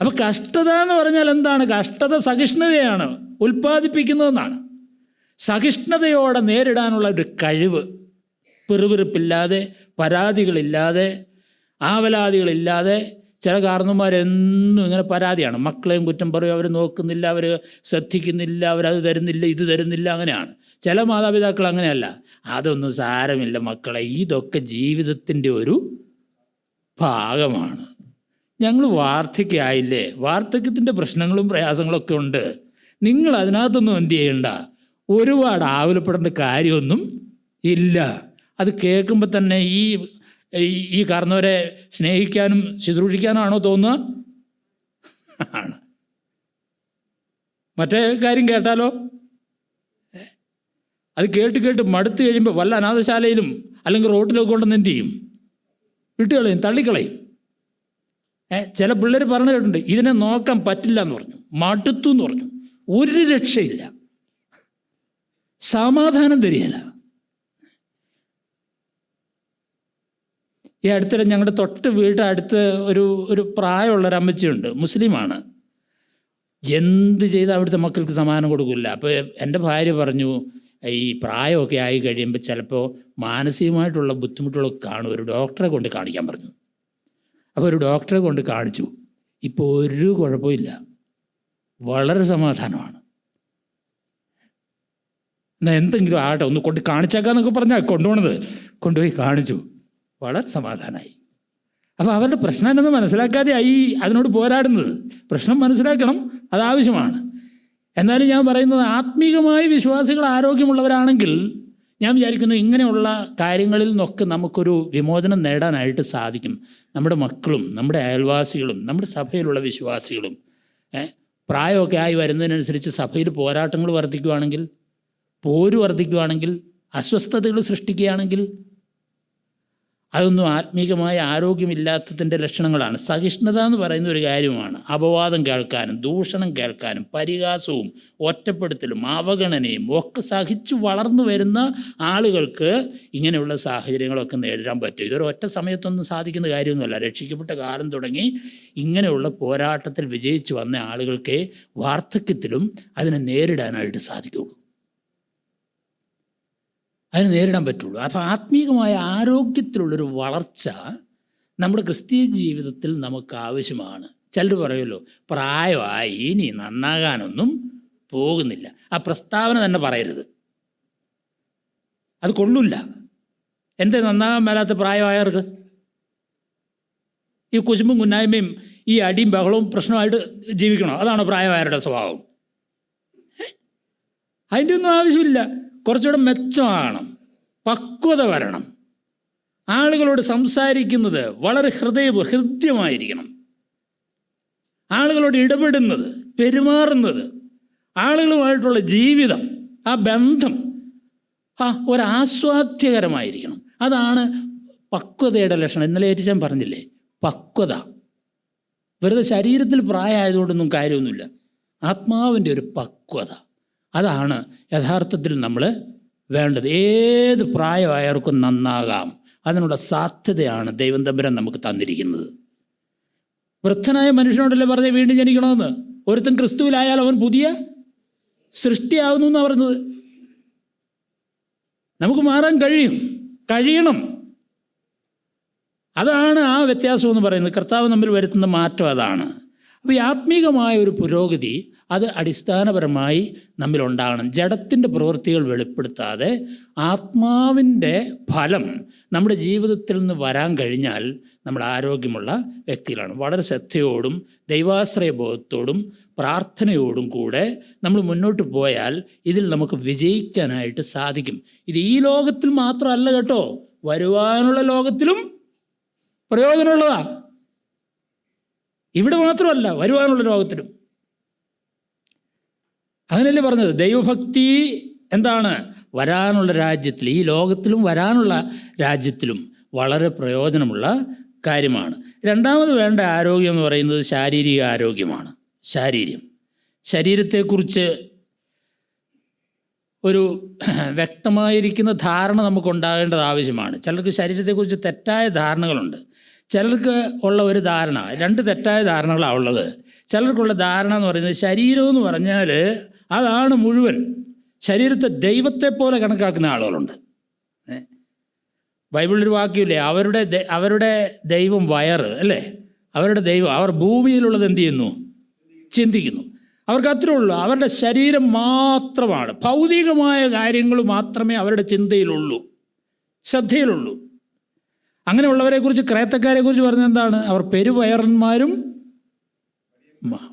അപ്പോൾ കഷ്ടത എന്ന് പറഞ്ഞാൽ എന്താണ്? കഷ്ടത സഹിഷ്ണുതയാണ് ഉൽപ്പാദിപ്പിക്കുന്നതെന്നാണ്. സഹിഷ്ണുതയോടെ നേരിടാനുള്ള ഒരു കഴിവ്, പിറുപിറുപ്പില്ലാതെ, പരാതികളില്ലാതെ, ആവലാതികളില്ലാതെ. ചില കാരണന്മാരെന്നും ഇങ്ങനെ പരാതിയാണ്. മക്കളെയും കുറ്റം പറയും, അവർ നോക്കുന്നില്ല, അവർ ശ്രദ്ധിക്കുന്നില്ല, അവരത് തരുന്നില്ല, ഇത് തരുന്നില്ല, അങ്ങനെയാണ്. ചില മാതാപിതാക്കൾ അങ്ങനെയല്ല. അതൊന്നും സാരമില്ല മക്കളെ, ഇതൊക്കെ ജീവിതത്തിൻ്റെ ഒരു ഭാഗമാണ്. ഞങ്ങൾ വാർദ്ധക്യമായില്ലേ, വാർദ്ധക്യത്തിൻ്റെ പ്രശ്നങ്ങളും പ്രയാസങ്ങളൊക്കെ ഉണ്ട്, നിങ്ങൾ അതിനകത്തൊന്നും എന്ത് ചെയ്യണ്ട, ഒരുപാട് ആകുലപ്പെടേണ്ട കാര്യമൊന്നും ഇല്ല. അത് കേൾക്കുമ്പോൾ തന്നെ ഈ കാരണവരെ സ്നേഹിക്കാനും ശുശ്രൂഷിക്കാനാണോ തോന്നുക? ആണ്. മറ്റേ കാര്യം കേട്ടാലോ, അത് കേട്ട് കേട്ട് മടുത്ത് കഴിയുമ്പോൾ വല്ല അനാഥശാലയിലും അല്ലെങ്കിൽ റോട്ടിലൊക്കെ കൊണ്ടുവന്ന് എന്ത് ചെയ്യും? വിട്ടുകളയും, തള്ളിക്കളയും. ചില പിള്ളേർ പറഞ്ഞു കേട്ടിട്ടുണ്ട്, ഇതിനെ നോക്കാൻ പറ്റില്ല എന്ന് പറഞ്ഞു, മടുത്തു എന്ന് പറഞ്ഞു. ഒരു രക്ഷയില്ല, സമാധാനം തരികയില്ല. ഈ അടുത്തിടെ ഞങ്ങളുടെ തൊട്ട് വീട്ടടുത്ത് ഒരു പ്രായമുള്ളൊരു അമ്മച്ചിയുണ്ട്, മുസ്ലിമാണ്. എന്ത് ചെയ്താൽ അവിടുത്തെ മക്കൾക്ക് സമാധാനം കൊടുക്കില്ല. അപ്പോൾ എൻ്റെ ഭാര്യ പറഞ്ഞു, ഈ പ്രായമൊക്കെ ആയി കഴിയുമ്പോൾ ചിലപ്പോൾ മാനസികമായിട്ടുള്ള ബുദ്ധിമുട്ടുകളൊക്കെ കാണും, ഒരു ഡോക്ടറെ കൊണ്ട് കാണിക്കാൻ പറഞ്ഞു. അപ്പോൾ ഒരു ഡോക്ടറെ കൊണ്ട് കാണിച്ചു. ഇപ്പോൾ ഒരു കുഴപ്പമില്ല, വളരെ സമാധാനമാണ്. എന്നാൽ എന്തെങ്കിലും ആട്ടെ, ഒന്ന് കൊണ്ട് കാണിച്ചേക്കാന്നൊക്കെ പറഞ്ഞാൽ കൊണ്ടുപോയി കാണിച്ചു, വളരെ സമാധാനമായി. അപ്പോൾ അവരുടെ പ്രശ്നം എന്നത് മനസ്സിലാക്കാതെ ആയി അതിനോട് പോരാടുന്നത്. പ്രശ്നം മനസ്സിലാക്കണം, അതാവശ്യമാണ്. എന്നാലും ഞാൻ പറയുന്നത്, ആത്മീകമായി വിശ്വാസികൾ ആരോഗ്യമുള്ളവരാണെങ്കിൽ ഞാൻ വിചാരിക്കുന്നു ഇങ്ങനെയുള്ള കാര്യങ്ങളിൽ നിന്നൊക്കെ നമുക്കൊരു വിമോചനം നേടാനായിട്ട് സാധിക്കും. നമ്മുടെ മക്കളും നമ്മുടെ അയൽവാസികളും നമ്മുടെ സഭയിലുള്ള വിശ്വാസികളും പ്രായമൊക്കെ ആയി വരുന്നതിനനുസരിച്ച് സഭയിൽ പോരാട്ടങ്ങൾ വർദ്ധിക്കുകയാണെങ്കിൽ, പോര് വർദ്ധിക്കുകയാണെങ്കിൽ, അസ്വസ്ഥതകൾ സൃഷ്ടിക്കുകയാണെങ്കിൽ, അതൊന്നും ആത്മീകമായ ആരോഗ്യമില്ലാത്തതിൻ്റെ ലക്ഷണങ്ങളാണ്. സഹിഷ്ണുത എന്ന് പറയുന്ന ഒരു കാര്യമാണ്. അപവാദം കേൾക്കാനും ദൂഷണം കേൾക്കാനും പരിഹാസവും ഒറ്റപ്പെടുത്തലും അവഗണനയും ഒക്കെ സഹിച്ചു വളർന്നു വരുന്ന ആളുകൾക്ക് ഇങ്ങനെയുള്ള സാഹചര്യങ്ങളൊക്കെ നേരിടാൻ പറ്റും. ഇതൊരു ഒറ്റ സമയത്തൊന്നും സാധിക്കുന്ന കാര്യമൊന്നുമല്ല. രക്ഷിക്കപ്പെട്ട കാലം തുടങ്ങി ഇങ്ങനെയുള്ള പോരാട്ടത്തിൽ വിജയിച്ചു വന്ന ആളുകൾക്ക് വാർദ്ധക്യത്തിലും അതിനെ നേരിടാനായിട്ട് സാധിക്കുള്ളൂ, അതിനെ നേരിടാൻ പറ്റുള്ളൂ. അപ്പോൾ ആത്മീകമായ ആരോഗ്യത്തിലുള്ളൊരു വളർച്ച നമ്മുടെ ക്രിസ്തീയ ജീവിതത്തിൽ നമുക്ക് ആവശ്യമാണ്. ചിലർ പറയുമല്ലോ, പ്രായമായി ഇനി നന്നാകാനൊന്നും പോകുന്നില്ല. ആ പ്രസ്താവന തന്നെ പറയരുത്, അത് കൊള്ളില്ല. എന്തേ നന്നാകാൻ മേലാത്ത പ്രായമായവർക്ക്? ഈ കുശുമ്പും കുന്നായ്മയും ഈ അടിയും ബഹളവും പ്രശ്നമായിട്ട് ജീവിക്കണോ? അതാണോ പ്രായമായവരുടെ സ്വഭാവം? അതിൻ്റെ ഒന്നും ആവശ്യമില്ല. കുറച്ചുകൂടെ മെച്ചമാകണം, പക്വത വരണം. ആളുകളോട് സംസാരിക്കുന്നത് വളരെ ഹൃദ്യമായിരിക്കണം. ആളുകളോട് ഇടപെടുന്നത്, പെരുമാറുന്നത്, ആളുകളുമായിട്ടുള്ള ജീവിതം, ആ ബന്ധം ഒരാസ്വാദ്യകരമായിരിക്കണം. അതാണ് പക്വതയുടെ ലക്ഷണം. ഇന്നലെ ഏറ്റിച്ചാൻ പറഞ്ഞില്ലേ, പക്വത. വെറുതെ ശരീരത്തിൽ പ്രായമായതുകൊണ്ടൊന്നും കാര്യമൊന്നുമില്ല. ആത്മാവിൻ്റെ ഒരു പക്വത, അതാണ് യഥാർത്ഥത്തിൽ നമ്മൾ വേണ്ടത്. ഏത് പ്രായമായവർക്കും നന്നാകാം, അതിനുള്ള സാധ്യതയാണ് ദൈവം തമ്പുരാൻ നമുക്ക് തന്നിരിക്കുന്നത്. വൃദ്ധനായ മനുഷ്യനോടല്ലേ പറഞ്ഞ് വീണ്ടും ജനിക്കണമെന്ന്? ഒരുത്തൻ ക്രിസ്തുവിലായാൽ അവൻ പുതിയ സൃഷ്ടിയാവുന്നു എന്നാണ് പറഞ്ഞത്. നമുക്ക് മാറാൻ കഴിയണം. അതാണ് ആ വ്യത്യാസം എന്ന് പറയുന്നത്. കർത്താവ് നമ്മിൽ വരുത്തുന്ന മാറ്റം അതാണ്. അപ്പോൾ ഈ ആത്മീകമായ ഒരു പുരോഗതി അത് അടിസ്ഥാനപരമായി നമ്മിലുണ്ടാകണം. ജഡത്തിൻ്റെ പ്രവൃത്തികൾ വെളിപ്പെടുത്താതെ ആത്മാവിൻ്റെ ഫലം നമ്മുടെ ജീവിതത്തിൽ നിന്ന് വരാൻ കഴിഞ്ഞാൽ നമ്മൾ ആരോഗ്യമുള്ള വ്യക്തികളാണ്. വളരെ ശ്രദ്ധയോടും ദൈവാശ്രയബോധത്തോടും പ്രാർത്ഥനയോടും കൂടെ നമ്മൾ മുന്നോട്ട് പോയാൽ ഇതിൽ നമുക്ക് വിജയിക്കാനായിട്ട് സാധിക്കും. ഇത് ഈ ലോകത്തിൽ മാത്രമല്ല കേട്ടോ, വരുവാനുള്ള ലോകത്തിലും പ്രയോജനമുള്ളതാണ്. ഇവിടെ മാത്രമല്ല, വരുവാനുള്ള ലോകത്തിലും. അങ്ങനെയല്ലേ പറഞ്ഞത്? ദൈവഭക്തി എന്താണ്? വരാനുള്ള രാജ്യത്തിൽ, ഈ ലോകത്തിലും വരാനുള്ള രാജ്യത്തിലും വളരെ പ്രയോജനമുള്ള കാര്യമാണ്. രണ്ടാമത് വേണ്ട ആരോഗ്യം എന്ന് പറയുന്നത് ശാരീരിക ആരോഗ്യമാണ്. ശരീരത്തെക്കുറിച്ച് ഒരു വ്യക്തമായിരിക്കുന്ന ധാരണ നമുക്കുണ്ടാകേണ്ടത് ആവശ്യമാണ്. ചിലർക്ക് ശരീരത്തെക്കുറിച്ച് തെറ്റായ ധാരണകളുണ്ട്. ചിലർക്ക് ഉള്ള ഒരു ധാരണ, രണ്ട് തെറ്റായ ധാരണകളാണ് ഉള്ളത്. ചിലർക്കുള്ള ധാരണ എന്ന് പറയുന്നത് ശരീരം എന്ന് പറഞ്ഞാൽ അതാണ് മുഴുവൻ. ശരീരത്തെ ദൈവത്തെ പോലെ കണക്കാക്കുന്ന ആളുകളുണ്ട്. ബൈബിളിലൊരു വാക്യമില്ലേ, അവരുടെ ദൈവം വയറ് അല്ലേ? അവരുടെ ദൈവം, അവർ ഭൂമിയിലുള്ളത് എന്ത് ചെയ്യുന്നു? ചിന്തിക്കുന്നു. അവർക്ക് അത്രേ ഉള്ളൂ. അവരുടെ ശരീരം മാത്രമാണ്, ഭൗതികമായ കാര്യങ്ങൾ മാത്രമേ അവരുടെ ചിന്തയിലുള്ളൂ, ശ്രദ്ധയിലുള്ളൂ. അങ്ങനെയുള്ളവരെക്കുറിച്ച്, ക്രേത്തക്കാരെക്കുറിച്ച് പറഞ്ഞത് എന്താണ്? അവർ പെരുവയറന്മാരും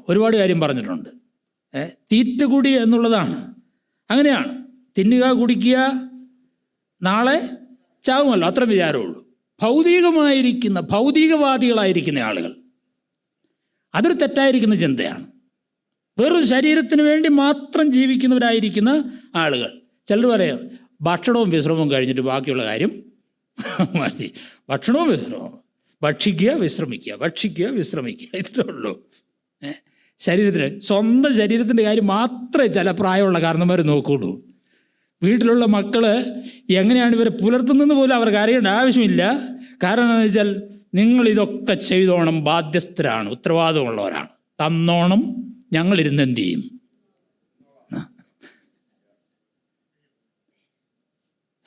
ഒരുപാട് കാര്യം പറഞ്ഞിട്ടുണ്ട്. തീറ്റകുടി എന്നുള്ളതാണ്. അങ്ങനെയാണ്, തിന്നുക കുടിക്കുക, നാളെ ചാവുമല്ലോ, അത്ര വിചാരമുള്ളൂ. ഭൗതികവാദികളായിരിക്കുന്ന ആളുകൾ. അതൊരു തെറ്റായിരിക്കുന്ന ചിന്തയാണ്. വെറും ശരീരത്തിന് വേണ്ടി മാത്രം ജീവിക്കുന്നവരായിരിക്കുന്ന ആളുകൾ. ചിലർ പറയാം ഭക്ഷണവും വിശ്രമവും കഴിഞ്ഞിട്ട് ബാക്കിയുള്ള കാര്യം മതി. ഭക്ഷണവും വിശ്രമവും, ഭക്ഷിക്കുക വിശ്രമിക്കുക, ഭക്ഷിക്കുക വിശ്രമിക്കുക, ഇത്രേ ഉള്ളൂ. ശരീരത്തിന്, സ്വന്തം ശരീരത്തിൻ്റെ കാര്യം മാത്രമേ ചില പ്രായമുള്ള കാരണന്മാർ നോക്കുകയുള്ളൂ. വീട്ടിലുള്ള മക്കൾ എങ്ങനെയാണ് ഇവരെ പുലർത്തുന്നത് പോലും അവർക്ക് അറിയേണ്ട ആവശ്യമില്ല. കാരണം എന്താണെന്ന് വെച്ചാൽ നിങ്ങളിതൊക്കെ ചെയ്തോണം, ബാധ്യസ്ഥരാണ്, ഉത്തരവാദിത്തമുള്ളവരാണ്, തന്നോണം, ഞങ്ങളിരുന്ന് എന്തു ചെയ്യും.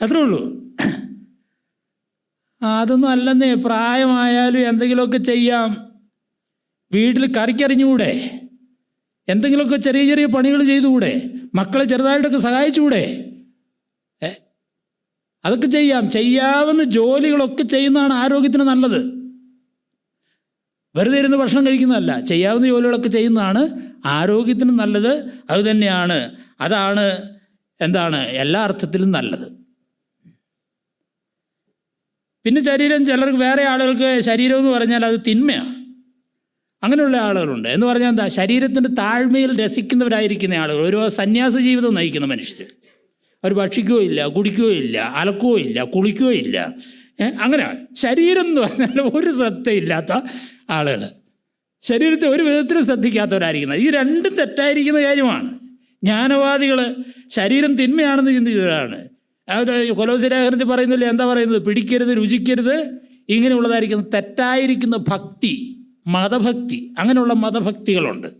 അത്രേ ഉള്ളൂ. അതൊന്നും അല്ലെന്നേ. പ്രായമായാലും എന്തെങ്കിലുമൊക്കെ ചെയ്യാം. വീട്ടിൽ കറിക്കറിഞ്ഞുകൂടെ? എന്തെങ്കിലുമൊക്കെ ചെറിയ ചെറിയ പണികൾ ചെയ്തുകൂടെ? മക്കളെ ചെറുതായിട്ടൊക്കെ സഹായിച്ചുകൂടെ? അതൊക്കെ ചെയ്യാം. ചെയ്യാവുന്ന ജോലികളൊക്കെ ചെയ്യുന്നതാണ് ആരോഗ്യത്തിന് നല്ലത്. വെറുതെ ഇരുന്ന് ഭക്ഷണം കഴിക്കുന്നതല്ല, ചെയ്യാവുന്ന ജോലികളൊക്കെ ചെയ്യുന്നതാണ് ആരോഗ്യത്തിന് നല്ലത്. അതുതന്നെയാണ്, അതാണ് എന്താണ് എല്ലാ അർത്ഥത്തിലും നല്ലത്. പിന്നെ ശരീരം, ചിലർക്ക്, വേറെ ആളുകൾക്ക് ശരീരം എന്ന് പറഞ്ഞാൽ അത് തിന്മയാണ്. അങ്ങനെയുള്ള ആളുകളുണ്ട്. എന്ന് പറഞ്ഞാൽ എന്താ? ശരീരത്തിൻ്റെ താഴ്മയിൽ രസിക്കുന്നവരായിരിക്കുന്ന ആളുകൾ, ഒരു സന്യാസ ജീവിതം നയിക്കുന്ന മനുഷ്യർ. അവർ ഭക്ഷിക്കുകയോ ഇല്ല, കുടിക്കുകയോ ഇല്ല, അലക്കുകയോ ഇല്ല, കുളിക്കുകയോ ഇല്ല. അങ്ങനെ ശരീരം എന്ന് പറഞ്ഞാൽ ഒരു ശ്രദ്ധയില്ലാത്ത ആളുകൾ, ശരീരത്തെ ഒരു വിധത്തിലും ശ്രദ്ധിക്കാത്തവരായിരിക്കുന്നത്. ഈ രണ്ടും തെറ്റായിരിക്കുന്ന കാര്യമാണ്. ജ്ഞാനവാദികൾ ശരീരം തിന്മയാണെന്ന് ചിന്തിച്ചവരാണ്. അവർ കൊലോസ്യ ലേഖനത്തിൽ പറയുന്നില്ല, എന്താ പറയുന്നത്? പിടിക്കരുത്, രുചിക്കരുത്, ഇങ്ങനെയുള്ളതായിരിക്കുന്ന തെറ്റായിരിക്കുന്ന ഭക്തി, മതഭക്തി. അങ്ങനെയുള്ള മതഭക്തികളുണ്ട്.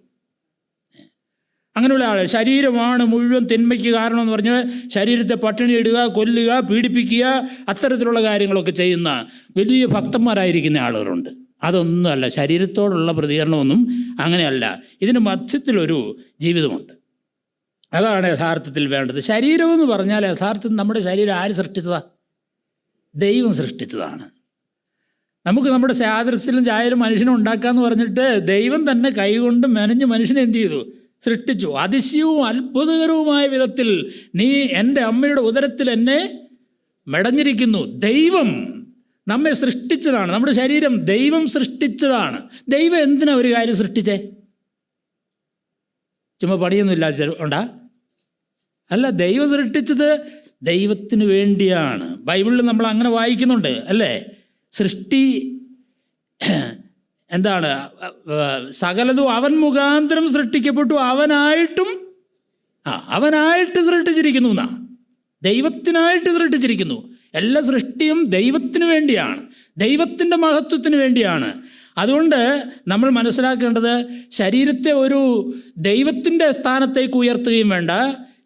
അങ്ങനെയുള്ള ആൾ ശരീരമാണ് മുഴുവൻ തിന്മയ്ക്ക് കാരണം എന്ന് പറഞ്ഞ് ശരീരത്തെ പട്ടിണി ഇടുക, കൊല്ലുക, പീഡിപ്പിക്കുക, അത്തരത്തിലുള്ള കാര്യങ്ങളൊക്കെ ചെയ്യുന്ന വലിയ ഭക്തന്മാരായിരിക്കുന്ന ആളുകളുണ്ട്. അതൊന്നുമല്ല, ശരീരത്തോടുള്ള പ്രതികരണമൊന്നും അങ്ങനെയല്ല. ഇതിന് മധ്യത്തിലൊരു ജീവിതമുണ്ട്. അതാണ് യഥാർത്ഥത്തിൽ വേണ്ടത്. ശരീരമെന്ന് പറഞ്ഞാൽ യഥാർത്ഥത്തിൽ നമ്മുടെ ശരീരം ആര് സൃഷ്ടിച്ചതാണ്? ദൈവം സൃഷ്ടിച്ചതാണ്. നമുക്ക് നമ്മുടെ സാദൃശ്യത്തിലും ചായലും മനുഷ്യനെ ഉണ്ടാക്കാമെന്ന് പറഞ്ഞിട്ട് ദൈവം തന്നെ കൈകൊണ്ട് മെനഞ്ഞ് മനുഷ്യനെ എന്ത് ചെയ്തു? സൃഷ്ടിച്ചു. അതിശയവും അത്ഭുതകരവുമായ വിധത്തിൽ നീ എൻ്റെ അമ്മയുടെ ഉദരത്തിൽ എന്നെ മെടഞ്ഞിരിക്കുന്നു. ദൈവം നമ്മെ സൃഷ്ടിച്ചതാണ്. നമ്മുടെ ശരീരം ദൈവം സൃഷ്ടിച്ചതാണ്. ദൈവം എന്തിനാ ഒരു കാര്യം സൃഷ്ടിച്ചേ? ചുമ്മാ പണിയൊന്നുമില്ല ഉണ്ടാ? അല്ല, ദൈവം സൃഷ്ടിച്ചത് ദൈവത്തിന് വേണ്ടിയാണ്. ബൈബിളിൽ നമ്മൾ അങ്ങനെ വായിക്കുന്നുണ്ട്, അല്ലേ? സൃഷ്ടി എന്താണ്? സകലതും അവൻ മുഖാന്തരം സൃഷ്ടിക്കപ്പെട്ടു, അവനായിട്ട് സൃഷ്ടിച്ചിരിക്കുന്നു എന്നാ. ദൈവത്തിനായിട്ട് സൃഷ്ടിച്ചിരിക്കുന്നു. എല്ലാ സൃഷ്ടിയും ദൈവത്തിന് വേണ്ടിയാണ്, ദൈവത്തിൻ്റെ മഹത്വത്തിന് വേണ്ടിയാണ്. അതുകൊണ്ട് നമ്മൾ മനസ്സിലാക്കേണ്ടത് ശരീരത്തെ ഒരു ദൈവത്തിൻ്റെ സ്ഥാനത്തേക്ക് ഉയർത്തുകയും വേണ്ട,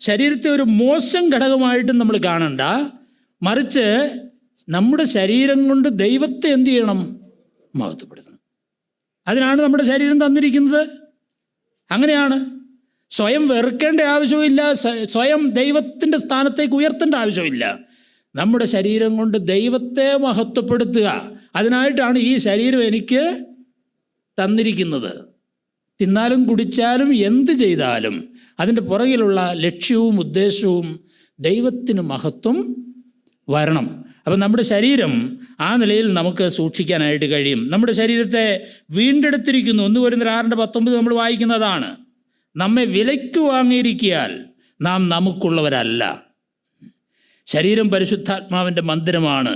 ശരീരത്തെ ഒരു മോശം ഘടകമായിട്ടും നമ്മൾ കാണണ്ട. മറിച്ച് നമ്മുടെ ശരീരം കൊണ്ട് ദൈവത്തെ എന്ത് ചെയ്യണം? മഹത്വപ്പെടുത്തണം. അതിനാണ് നമ്മുടെ ശരീരം തന്നിരിക്കുന്നത്. അങ്ങനെയാണ്. സ്വയം വെറുക്കേണ്ട ആവശ്യമില്ല, സ്വയം ദൈവത്തിൻ്റെ സ്ഥാനത്തേക്ക് ഉയർത്തേണ്ട ആവശ്യമില്ല. നമ്മുടെ ശരീരം കൊണ്ട് ദൈവത്തെ മഹത്വപ്പെടുത്തുക. അതിനായിട്ടാണ് ഈ ശരീരം എനിക്ക് തന്നിരിക്കുന്നത്. തിന്നാലും കുടിച്ചാലും എന്ത് ചെയ്താലും അതിൻ്റെ പുറകിലുള്ള ലക്ഷ്യവും ഉദ്ദേശവും ദൈവത്തിന് മഹത്വം വരണം. അപ്പം നമ്മുടെ ശരീരം ആ നിലയിൽ നമുക്ക് സൂക്ഷിക്കാനായിട്ട് കഴിയും. നമ്മുടെ ശരീരത്തെ വീണ്ടെടുത്തിരിക്കുന്നു. 1 കൊരിന്ത്യർ 6:19 നമ്മൾ വായിക്കുന്നതാണ്. നമ്മെ വിലയ്ക്ക് വാങ്ങിയിരിക്കിയാൽ നാം നമുക്കുള്ളവരല്ല. ശരീരം പരിശുദ്ധാത്മാവിൻ്റെ മന്ദിരമാണ്.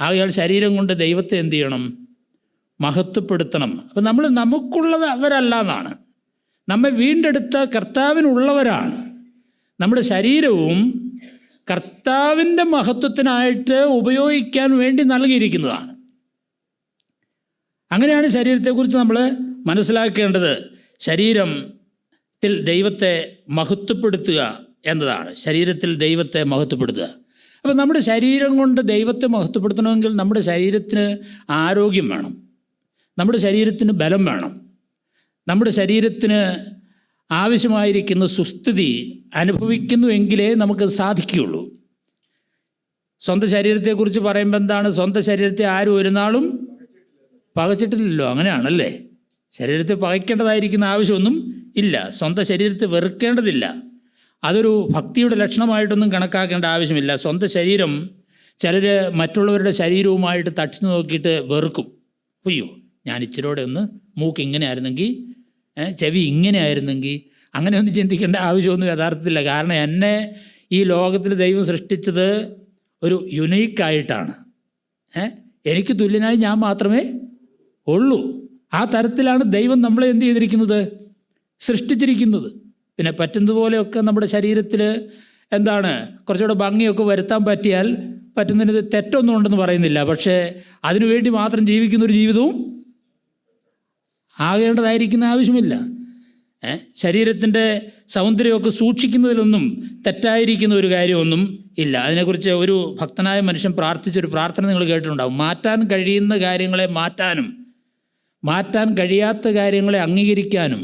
ആകയാൽ ശരീരം കൊണ്ട് ദൈവത്തെ എന്ത് ചെയ്യണം? മഹത്വപ്പെടുത്തണം. അപ്പം നമ്മൾ നമുക്കുള്ളത് അവരല്ല എന്നാണ്. നമ്മെ വീണ്ടെടുത്ത കർത്താവിനുള്ളവരാണ്. നമ്മുടെ ശരീരവും കർത്താവിൻ്റെ മഹത്വത്തിനായിട്ട് ഉപയോഗിക്കാൻ വേണ്ടി നൽകിയിരിക്കുന്നതാണ്. അങ്ങനെയാണ് ശരീരത്തെക്കുറിച്ച് നമ്മൾ മനസ്സിലാക്കേണ്ടത്. ശരീരത്തിൽ ദൈവത്തെ മഹത്വപ്പെടുത്തുക എന്നതാണ്. ശരീരത്തിൽ ദൈവത്തെ മഹത്വപ്പെടുത്തുക. അപ്പോൾ നമ്മുടെ ശരീരം കൊണ്ട് ദൈവത്തെ മഹത്വപ്പെടുത്തണമെങ്കിൽ നമ്മുടെ ശരീരത്തിന് ആരോഗ്യം വേണം, നമ്മുടെ ശരീരത്തിന് ബലം വേണം, നമ്മുടെ ശരീരത്തിന് ആവശ്യമായിരിക്കുന്ന സുസ്ഥിതി അനുഭവിക്കുന്നുവെങ്കിലേ നമുക്കത് സാധിക്കുകയുള്ളൂ. സ്വന്തം ശരീരത്തെക്കുറിച്ച് പറയുമ്പോൾ എന്താണ്? സ്വന്തം ശരീരത്തെ ആരും ഒരു നാളും പകച്ചിട്ടില്ലല്ലോ. അങ്ങനെയാണല്ലേ? ശരീരത്തെ പകയ്ക്കേണ്ടതായിരിക്കുന്ന ആവശ്യമൊന്നും ഇല്ല. സ്വന്തം ശരീരത്തെ വെറുക്കേണ്ടതില്ല. അതൊരു ഭക്തിയുടെ ലക്ഷണമായിട്ടൊന്നും കണക്കാക്കേണ്ട ആവശ്യമില്ല. സ്വന്തം ശരീരം ചിലർ മറ്റുള്ളവരുടെ ശരീരവുമായിട്ട് തട്ടിച്ചു നോക്കിയിട്ട് വെറുക്കും. അയ്യോ ഞാൻ ഇച്ചിരൂടെ ഒന്ന് മൂക്ക് ഇങ്ങനെ ആയിരുന്നെങ്കിൽ, ചെവി ഇങ്ങനെ ആയിരുന്നെങ്കിൽ, അങ്ങനെയൊന്നും ചിന്തിക്കേണ്ട ആവശ്യമൊന്നും യഥാർത്ഥത്തില്ല. കാരണം എന്നെ ഈ ലോകത്തിൽ ദൈവം സൃഷ്ടിച്ചത് ഒരു യുണീക്കായിട്ടാണ്. എനിക്ക് തുല്യനായി ഞാൻ മാത്രമേ ഉള്ളൂ. ആ തരത്തിലാണ് ദൈവം നമ്മളെ എന്ത് ചെയ്തിരിക്കുന്നത്, സൃഷ്ടിച്ചിരിക്കുന്നത്. പിന്നെ പറ്റുന്നതുപോലെയൊക്കെ നമ്മുടെ ശരീരത്തിൽ എന്താണ് കുറച്ചുകൂടെ ഭംഗിയൊക്കെ വരുത്താൻ പറ്റിയാൽ പറ്റുന്നതിന് തെറ്റൊന്നും ഉണ്ടെന്ന് പറയുന്നില്ല. പക്ഷേ അതിനുവേണ്ടി മാത്രം ജീവിക്കുന്നൊരു ജീവിതവും ആകേണ്ടതായിരിക്കുന്ന ആവശ്യമില്ല. ശരീരത്തിൻ്റെ സൗന്ദര്യമൊക്കെ സൂക്ഷിക്കുന്നതിലൊന്നും തെറ്റായിരിക്കുന്ന ഒരു കാര്യമൊന്നും ഇല്ല. അതിനെക്കുറിച്ച് ഒരു ഭക്തനായ മനുഷ്യൻ പ്രാർത്ഥിച്ചൊരു പ്രാർത്ഥന നിങ്ങൾ കേട്ടിട്ടുണ്ടാവും. മാറ്റാൻ കഴിയുന്ന കാര്യങ്ങളെ മാറ്റാനും മാറ്റാൻ കഴിയാത്ത കാര്യങ്ങളെ അംഗീകരിക്കാനും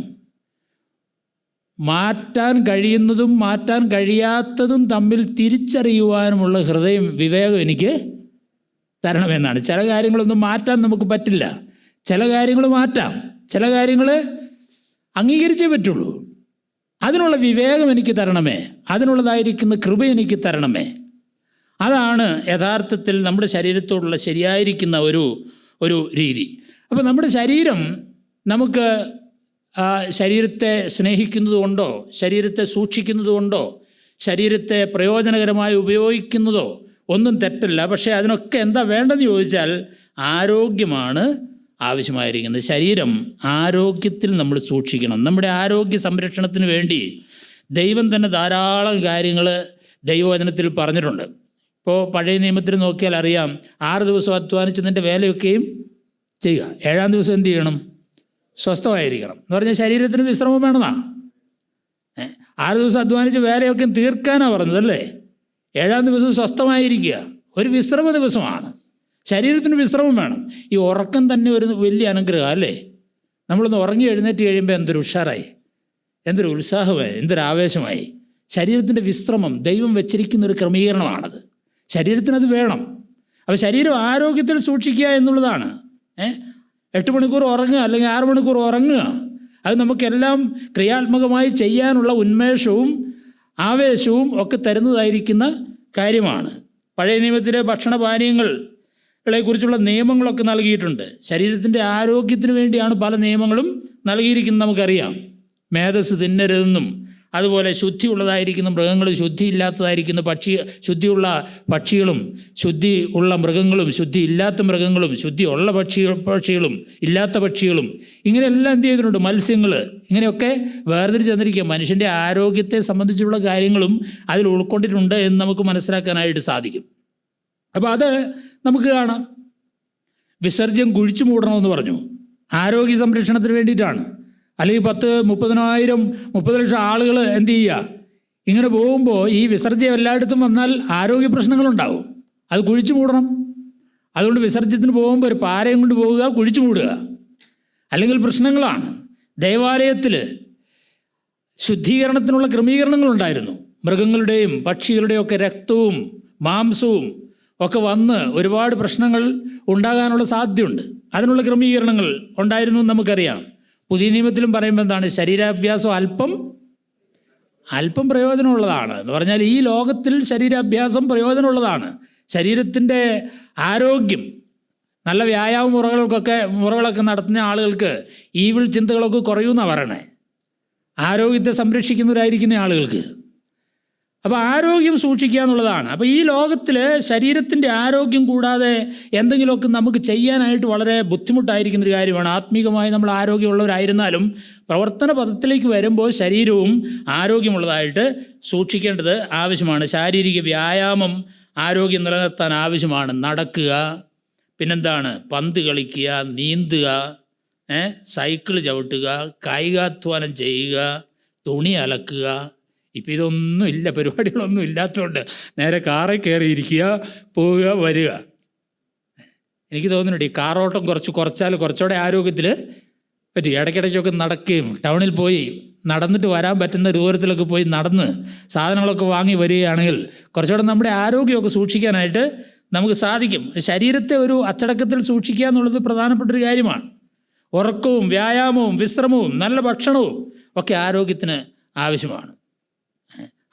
മാറ്റാൻ കഴിയുന്നതും മാറ്റാൻ കഴിയാത്തതും തമ്മിൽ തിരിച്ചറിയുവാനുമുള്ള ഹൃദയം, വിവേകം എനിക്ക് തരണമെന്നാണ്. ചില കാര്യങ്ങളൊന്നും മാറ്റാൻ നമുക്ക് പറ്റില്ല, ചില കാര്യങ്ങൾ മാറ്റാം, ചില കാര്യങ്ങൾ അംഗീകരിച്ചേ പറ്റുള്ളൂ. അതിനുള്ള വിവേകം എനിക്ക് തരണമേ, അതിനുള്ളതായിരിക്കുന്ന കൃപ എനിക്ക് തരണമേ. അതാണ് യഥാർത്ഥത്തിൽ നമ്മുടെ ശരീരത്തോടുള്ള ശരിയായിരിക്കുന്ന ഒരു രീതി. അപ്പോൾ നമ്മുടെ ശരീരം നമുക്ക് ശരീരത്തെ സ്നേഹിക്കുന്നതുകൊണ്ടോ ശരീരത്തെ സൂക്ഷിക്കുന്നതുകൊണ്ടോ ശരീരത്തെ പ്രയോജനകരമായി ഉപയോഗിക്കുന്നതോ ഒന്നും തെറ്റല്ല. പക്ഷേ അതിനൊക്കെ എന്താ വേണ്ടതെന്ന് ചോദിച്ചാൽ ആരോഗ്യമാണ് ആവശ്യമായിരിക്കുന്നത്. ശരീരം ആരോഗ്യത്തിൽ നമ്മൾ സൂക്ഷിക്കണം. നമ്മുടെ ആരോഗ്യ സംരക്ഷണത്തിന് വേണ്ടി ദൈവം തന്നെ ധാരാളം കാര്യങ്ങൾ ദൈവവചനത്തിൽ പറഞ്ഞിട്ടുണ്ട്. ഇപ്പോൾ പഴയ നിയമത്തിൽ നോക്കിയാൽ അറിയാം, 6 ദിവസം അധ്വാനിച്ച് നിൻ്റെ വേലയൊക്കെയും ചെയ്യുക, 7-ാം ദിവസം എന്ത് ചെയ്യണം, സ്വസ്ഥമായിരിക്കണം എന്ന് പറഞ്ഞാൽ ശരീരത്തിന് വിശ്രമം വേണമെന്നാണ്. 6 ദിവസം അധ്വാനിച്ച് വേലയൊക്കെ തീർക്കാനാണ് പറഞ്ഞതല്ലേ. 7-ാം ദിവസം സ്വസ്ഥമായിരിക്കുക ഒരു വിശ്രമ ദിവസമാണ്. ശരീരത്തിന് വിശ്രമം വേണം. ഈ ഉറക്കം തന്നെ ഒരു വലിയ അനുഗ്രഹം അല്ലേ. നമ്മളൊന്ന് ഉറങ്ങി എഴുന്നേറ്റ് കഴിയുമ്പോൾ എന്തൊരു ഉഷാറായി, എന്തൊരു ഉത്സാഹമായി, എന്തൊരു ആവേശമായി. ശരീരത്തിൻ്റെ വിശ്രമം ദൈവം വെച്ചിരിക്കുന്ന ഒരു ക്രമീകരണമാണത്. ശരീരത്തിനത് വേണം. അപ്പോൾ ശരീരം ആരോഗ്യത്തിൽ സൂക്ഷിക്കുക എന്നുള്ളതാണ്. 8 മണിക്കൂർ ഉറങ്ങുക അല്ലെങ്കിൽ 6 മണിക്കൂർ ഉറങ്ങുക, അത് നമുക്കെല്ലാം ക്രിയാത്മകമായി ചെയ്യാനുള്ള ഉന്മേഷവും ആവേശവും ഒക്കെ തരുന്നതായിരിക്കുന്ന കാര്യമാണ്. പഴയ നിയമത്തിലെ ഭക്ഷണപാനീയങ്ങളെക്കുറിച്ചുള്ള നിയമങ്ങളൊക്കെ നൽകിയിട്ടുണ്ട്. ശരീരത്തിൻ്റെ ആരോഗ്യത്തിന് വേണ്ടിയാണ് പല നിയമങ്ങളും നൽകിയിരിക്കുന്നത്. നമുക്കറിയാം, മേധസ് തിന്നരുതെന്നും, അതുപോലെ ശുദ്ധിയുള്ളതായിരിക്കുന്ന മൃഗങ്ങളും ശുദ്ധിയില്ലാത്തതായിരിക്കുന്ന ശുദ്ധിയുള്ള പക്ഷികളും ശുദ്ധി ഉള്ള മൃഗങ്ങളും ശുദ്ധി ഇല്ലാത്ത മൃഗങ്ങളും ശുദ്ധിയുള്ള പക്ഷികളും ഇല്ലാത്ത പക്ഷികളും ഇങ്ങനെയെല്ലാം എന്ത് ചെയ്തിട്ടുണ്ട്, മത്സ്യങ്ങൾ, ഇങ്ങനെയൊക്കെ വേർതിരിച്ച് തന്നിരിക്കുക. മനുഷ്യൻ്റെ ആരോഗ്യത്തെ സംബന്ധിച്ചുള്ള കാര്യങ്ങളും അതിൽ ഉൾക്കൊണ്ടിട്ടുണ്ട് എന്ന് നമുക്ക് മനസ്സിലാക്കാനായിട്ട് സാധിക്കും. അപ്പോൾ അത് നമുക്ക് കാണാം. വിസർജ്യം കുഴിച്ചു മൂടണമെന്ന് പറഞ്ഞു, ആരോഗ്യ സംരക്ഷണത്തിന് വേണ്ടിയിട്ടാണ്. അല്ലെങ്കിൽ 30 ലക്ഷം ആളുകൾ എന്ത് ചെയ്യുക, ഇങ്ങനെ പോകുമ്പോൾ ഈ വിസർജ്യം എല്ലായിടത്തും വന്നാൽ ആരോഗ്യ പ്രശ്നങ്ങളുണ്ടാവും. അത് കുഴിച്ചു മൂടണം. അതുകൊണ്ട് വിസർജ്യത്തിന് പോകുമ്പോൾ ഒരു പാരയും കൊണ്ട് പോവുക, കുഴിച്ചു മൂടുക, അല്ലെങ്കിൽ പ്രശ്നങ്ങളാണ്. ദേവാലയത്തിൽ ശുദ്ധീകരണത്തിനുള്ള ക്രമീകരണങ്ങളുണ്ടായിരുന്നു. മൃഗങ്ങളുടെയും പക്ഷികളുടെയും ഒക്കെ രക്തവും മാംസവും ഒക്കെ വന്ന് ഒരുപാട് പ്രശ്നങ്ങൾ ഉണ്ടാകാനുള്ള സാധ്യതയുണ്ട്. അതിനുള്ള ക്രമീകരണങ്ങൾ ഉണ്ടായിരുന്നു നമുക്കറിയാം. പുതിയ നിയമത്തിലും പറയുമ്പോൾ എന്താണ്, ശരീരാഭ്യാസം അല്പം പ്രയോജനമുള്ളതാണ് എന്ന് പറഞ്ഞാൽ ഈ ലോകത്തിൽ ശരീരാഭ്യാസം പ്രയോജനമുള്ളതാണ്. ശരീരത്തിൻ്റെ ആരോഗ്യം, നല്ല വ്യായാമ മുറകളൊക്കെ നടത്തുന്ന ആളുകൾക്ക് ഈവിൾ ചിന്തകളൊക്കെ കുറയുമെന്നാണ് പറയണേ, ആരോഗ്യത്തെ സംരക്ഷിക്കുന്നവരായിരിക്കുന്ന ആളുകൾക്ക്. അപ്പോൾ ആരോഗ്യം സൂക്ഷിക്കുക എന്നുള്ളതാണ്. അപ്പോൾ ഈ ലോകത്തിൽ ശരീരത്തിൻ്റെ ആരോഗ്യം കൂടാതെ എന്തെങ്കിലുമൊക്കെ നമുക്ക് ചെയ്യാനായിട്ട് വളരെ ബുദ്ധിമുട്ടായിരിക്കുന്നൊരു കാര്യമാണ്. ആത്മീകമായി നമ്മൾ ആരോഗ്യമുള്ളവരായിരുന്നാലും പ്രവർത്തന പദത്തിലേക്ക് വരുമ്പോൾ ശരീരവും ആരോഗ്യമുള്ളതായിട്ട് സൂക്ഷിക്കേണ്ടത് ആവശ്യമാണ്. ശാരീരിക വ്യായാമം ആരോഗ്യം നിലനിർത്താൻ ആവശ്യമാണ്. നടക്കുക, പിന്നെന്താണ്, പന്ത് കളിക്കുക, നീന്തുക, സൈക്കിൾ ചവിട്ടുക, കായികാധ്വാനം ചെയ്യുക, തുണി അലക്കുക. ഇപ്പം ഇതൊന്നും ഇല്ല, പരിപാടികളൊന്നും ഇല്ലാത്തതുകൊണ്ട് നേരെ കാറിൽ കയറിയിരിക്കുക, പോവുക, വരിക. എനിക്ക് തോന്നുന്നുണ്ട് ഈ കാറോട്ടം കുറച്ചാൽ കുറച്ചുകൂടെ ആരോഗ്യത്തിൽ പറ്റും. ഇടയ്ക്കിടയ്ക്കൊക്കെ നടക്കുകയും ടൗണിൽ പോയി നടന്നിട്ട് വരാൻ പറ്റുന്ന ദൂരത്തിലൊക്കെ പോയി നടന്ന് സാധനങ്ങളൊക്കെ വാങ്ങി വരികയാണെങ്കിൽ കുറച്ചുകൂടെ നമ്മുടെ ആരോഗ്യമൊക്കെ സൂക്ഷിക്കാനായിട്ട് നമുക്ക് സാധിക്കും. ശരീരത്തെ ഒരു അച്ചടക്കത്തിൽ സൂക്ഷിക്കുക എന്നുള്ളത് പ്രധാനപ്പെട്ടൊരു കാര്യമാണ്. ഉറക്കവും വ്യായാമവും വിശ്രമവും നല്ല ഭക്ഷണവും ഒക്കെ ആരോഗ്യത്തിന് ആവശ്യമാണ്.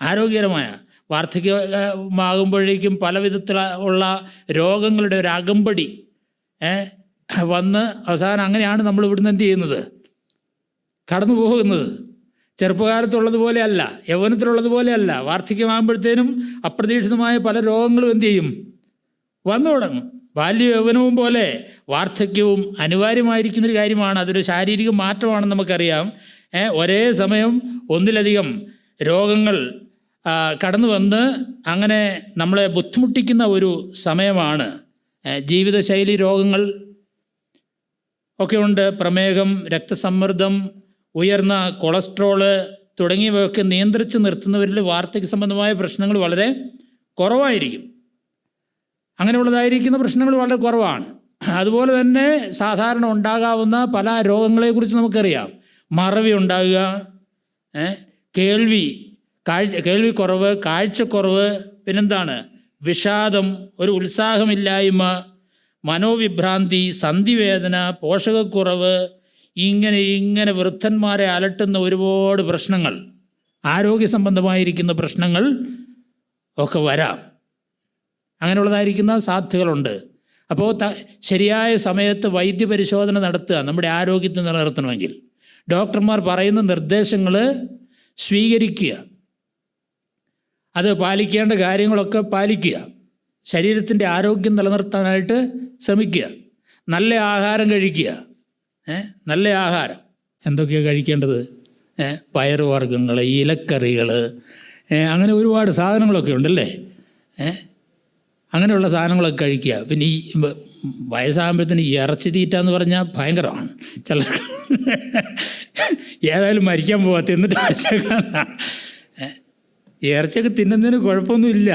ആരോഗ്യകരമായ വാർദ്ധക്യമാകുമ്പോഴേക്കും പല വിധത്തിലുള്ള രോഗങ്ങളുടെ ഒരു അകമ്പടി വന്ന് അവസാനം അങ്ങനെയാണ് നമ്മൾ ഇവിടുന്ന് എന്ത് ചെയ്യുന്നത്, കടന്നു പോകുന്നത്. ചെറുപ്പകാലത്തുള്ളതുപോലെ അല്ല, യൗവനത്തിലുള്ളതുപോലെ അല്ല. വാർദ്ധക്യമാകുമ്പോഴത്തേനും അപ്രതീക്ഷിതമായ പല രോഗങ്ങളും എന്തു ചെയ്യും, വന്നു തുടങ്ങും. ബാല്യ യൗവനവും പോലെ വാർദ്ധക്യവും അനിവാര്യമായിരിക്കുന്നൊരു കാര്യമാണ്. അതൊരു ശാരീരിക മാറ്റമാണെന്ന് നമുക്കറിയാം. ഒരേ സമയം ഒന്നിലധികം രോഗങ്ങൾ കടന്നു വന്ന് അങ്ങനെ നമ്മളെ ബുദ്ധിമുട്ടിക്കുന്ന ഒരു സമയമാണ്. ജീവിതശൈലി രോഗങ്ങൾ ഒക്കെ ഉണ്ട്. പ്രമേഹം, രക്തസമ്മർദ്ദം, ഉയർന്ന കൊളസ്ട്രോള് തുടങ്ങിയവയൊക്കെ നിയന്ത്രിച്ച് നിർത്തുന്നവരിൽ വാർദ്ധക്യ സംബന്ധമായ പ്രശ്നങ്ങൾ വളരെ കുറവായിരിക്കും. അങ്ങനെയുള്ളതായിരിക്കുന്ന പ്രശ്നങ്ങൾ വളരെ കുറവാണ്. അതുപോലെ തന്നെ സാധാരണ ഉണ്ടാകാവുന്ന പല രോഗങ്ങളെക്കുറിച്ച് നമുക്കറിയാം. മറവി ഉണ്ടാകുക, കേൾവിക്കുറവ്, കാഴ്ചക്കുറവ്, പിന്നെന്താണ്, വിഷാദം, ഒരു ഉത്സാഹമില്ലായ്മ, മനോവിഭ്രാന്തി, സന്ധിവേദന, പോഷകക്കുറവ്, ഇങ്ങനെ വൃദ്ധന്മാരെ അലട്ടുന്ന ഒരുപാട് പ്രശ്നങ്ങൾ, ആരോഗ്യ സംബന്ധമായിരിക്കുന്ന പ്രശ്നങ്ങൾ ഒക്കെ വരാം. അങ്ങനെയുള്ളതായിരിക്കുന്ന സാധ്യതകളുണ്ട്. അപ്പോൾ ശരിയായ സമയത്ത് വൈദ്യപരിശോധന നടത്തുക. നമ്മുടെ ആരോഗ്യത്തെ നിലനിർത്തണമെങ്കിൽ ഡോക്ടർമാർ പറയുന്ന നിർദ്ദേശങ്ങൾ സ്വീകരിക്കുക, അത് പാലിക്കേണ്ട കാര്യങ്ങളൊക്കെ പാലിക്കുക, ശരീരത്തിൻ്റെ ആരോഗ്യം നിലനിർത്താനായിട്ട് ശ്രമിക്കുക, നല്ല ആഹാരം കഴിക്കുക. നല്ല ആഹാരം എന്തൊക്കെയാണ് കഴിക്കേണ്ടത്? പയറുവർഗ്ഗങ്ങൾ, ഇലക്കറികൾ, അങ്ങനെ ഒരുപാട് സാധനങ്ങളൊക്കെ ഉണ്ടല്ലേ. അങ്ങനെയുള്ള സാധനങ്ങളൊക്കെ കഴിക്കുക. പിന്നെ ഈ വയസ്സാകുമ്പോഴത്തേന് ഇറച്ചി തീറ്റ എന്ന് പറഞ്ഞാൽ ഭയങ്കരമാണ്. ചിലർ ഏതായാലും മരിക്കാൻ പോകാത്ത എന്നിട്ട് വെച്ചേക്കാന്നാണ്. ഇറച്ചിയൊക്കെ തിന്നുന്നതിന് കുഴപ്പമൊന്നുമില്ല.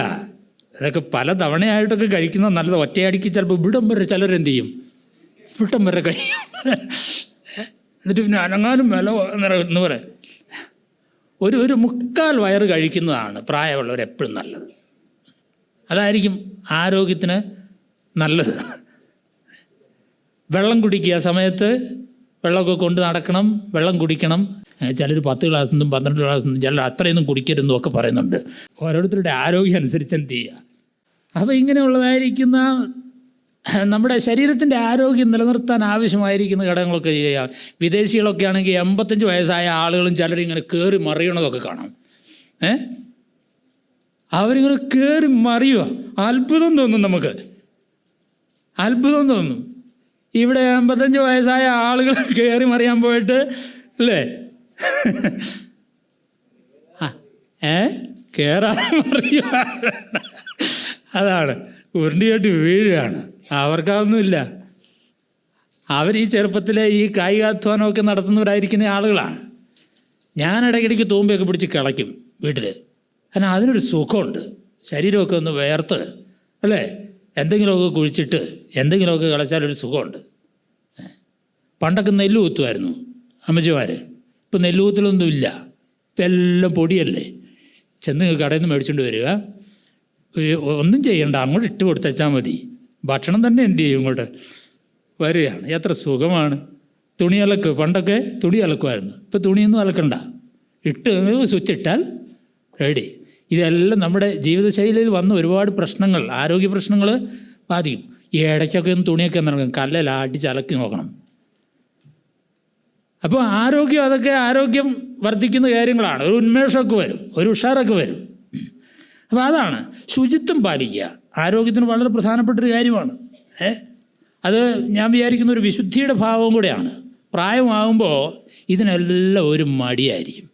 അതൊക്കെ പല തവണയായിട്ടൊക്കെ കഴിക്കുന്നത് നല്ലത്. ഒറ്റയടിക്ക് ചിലപ്പോൾ ഇവിടം വരെ ചിലരെന്ത് ചെയ്യും, ഇവിടം വരെ കഴിയും. എന്നിട്ട് പിന്നെ അനങ്ങാനും വില എന്ന് പറയാം. ഒരു മുക്കാൽ വയറ് കഴിക്കുന്നതാണ് പ്രായമുള്ളവരെപ്പോഴും നല്ലത്. അതായിരിക്കും ആരോഗ്യത്തിന് നല്ലത്. വെള്ളം കുടിക്കുക, സമയത്ത് വെള്ളമൊക്കെ കൊണ്ട് നടക്കണം, വെള്ളം കുടിക്കണം. ചിലർ 10 ഗ്ലാസ് നിന്നും 12 ഗ്ലാസ് നിന്നും, ചിലർ അത്രയൊന്നും കുടിക്കരുതെന്നും ഒക്കെ പറയുന്നുണ്ട്. ഓരോരുത്തരുടെ ആരോഗ്യം അനുസരിച്ച് എന്ത് ചെയ്യുക. അപ്പോൾ ഇങ്ങനെയുള്ളതായിരിക്കുന്ന നമ്മുടെ ശരീരത്തിൻ്റെ ആരോഗ്യം നിലനിർത്താൻ ആവശ്യമായിരിക്കുന്ന ഘടകങ്ങളൊക്കെ ചെയ്യുക. വിദേശികളൊക്കെ ആണെങ്കിൽ 85 വയസ്സായ ആളുകളും ചിലരിങ്ങനെ കയറി മറിയണതൊക്കെ കാണാം. അവരിങ്ങനെ കയറി മറിയുക. അത്ഭുതം തോന്നും, നമുക്ക് അത്ഭുതം തോന്നും. ഇവിടെ 85 വയസ്സായ ആളുകൾ കയറി മറിയാൻ പോയിട്ട് അല്ലേ, കയറാതെ മറിയുക. അതാണ്, ഉരുണ്ടിയായിട്ട് വീഴുകയാണ്. അവർക്കതൊന്നുമില്ല. അവർ ഈ ചെറുപ്പത്തിലെ ഈ കായികാധ്വാനമൊക്കെ നടത്തുന്നവരായിരിക്കുന്ന ആളുകളാണ്. ഞാൻ ഇടയ്ക്കിടയ്ക്ക് തൂമ്പയൊക്കെ പിടിച്ച് കിളയ്ക്കും വീട്ടിൽ. കാരണം അതിനൊരു സുഖമുണ്ട്. ശരീരമൊക്കെ ഒന്ന് വേർത്ത് അല്ലേ, എന്തെങ്കിലുമൊക്കെ കുഴിച്ചിട്ട് എന്തെങ്കിലുമൊക്കെ കളിച്ചാലൊരു സുഖമുണ്ട്. പണ്ടൊക്കെ നെല്ല് കുത്തുമായിരുന്നു അമ്മച്ചിമാർ. ഇപ്പം നെല്ല് കുത്തലൊന്നും ഇല്ല. ഇപ്പം എല്ലാം പൊടിയല്ലേ. ചെന്ന് കടയിൽ നിന്ന് മേടിച്ചുകൊണ്ട് വരിക, ഒന്നും ചെയ്യണ്ട, അങ്ങോട്ട് ഇട്ട് കൊടുത്തച്ചാൽ മതി. ഭക്ഷണം തന്നെ എന്ത് ചെയ്യും, ഇങ്ങോട്ട് വരികയാണ്. എത്ര സുഖമാണ്. തുണി അലക്ക്, പണ്ടൊക്കെ തുണി അലക്കുമായിരുന്നു. ഇപ്പം തുണിയൊന്നും അലക്കണ്ട, ഇട്ട് സ്വിച്ച് ഇട്ടാൽ റെഡി. ഇതെല്ലാം നമ്മുടെ ജീവിതശൈലിയിൽ വന്ന ഒരുപാട് പ്രശ്നങ്ങൾ, ആരോഗ്യ പ്രശ്നങ്ങൾ ബാധിക്കും. ഈ ഇടയ്ക്കൊക്കെ ഒന്ന് തുണിയൊക്കെ നടക്കും, കല്ലിൽ അടിച്ച് അലക്കി നോക്കണം. അപ്പോൾ അതൊക്കെ ആരോഗ്യം വർദ്ധിക്കുന്ന കാര്യങ്ങളാണ്. ഒരു ഉന്മേഷമൊക്കെ വരും, ഒരു ഉഷാറൊക്കെ വരും. അപ്പോൾ അതാണ് ശുചിത്വം പാലിക്കുക. ആരോഗ്യത്തിന് വളരെ പ്രധാനപ്പെട്ടൊരു കാര്യമാണ്. അത് ഞാൻ വിചാരിക്കുന്ന ഒരു വിശുദ്ധിയുടെ ഭാവവും കൂടെയാണ്. പ്രായമാകുമ്പോൾ ഇതിനെല്ലാം ഒരു മടിയായിരിക്കും.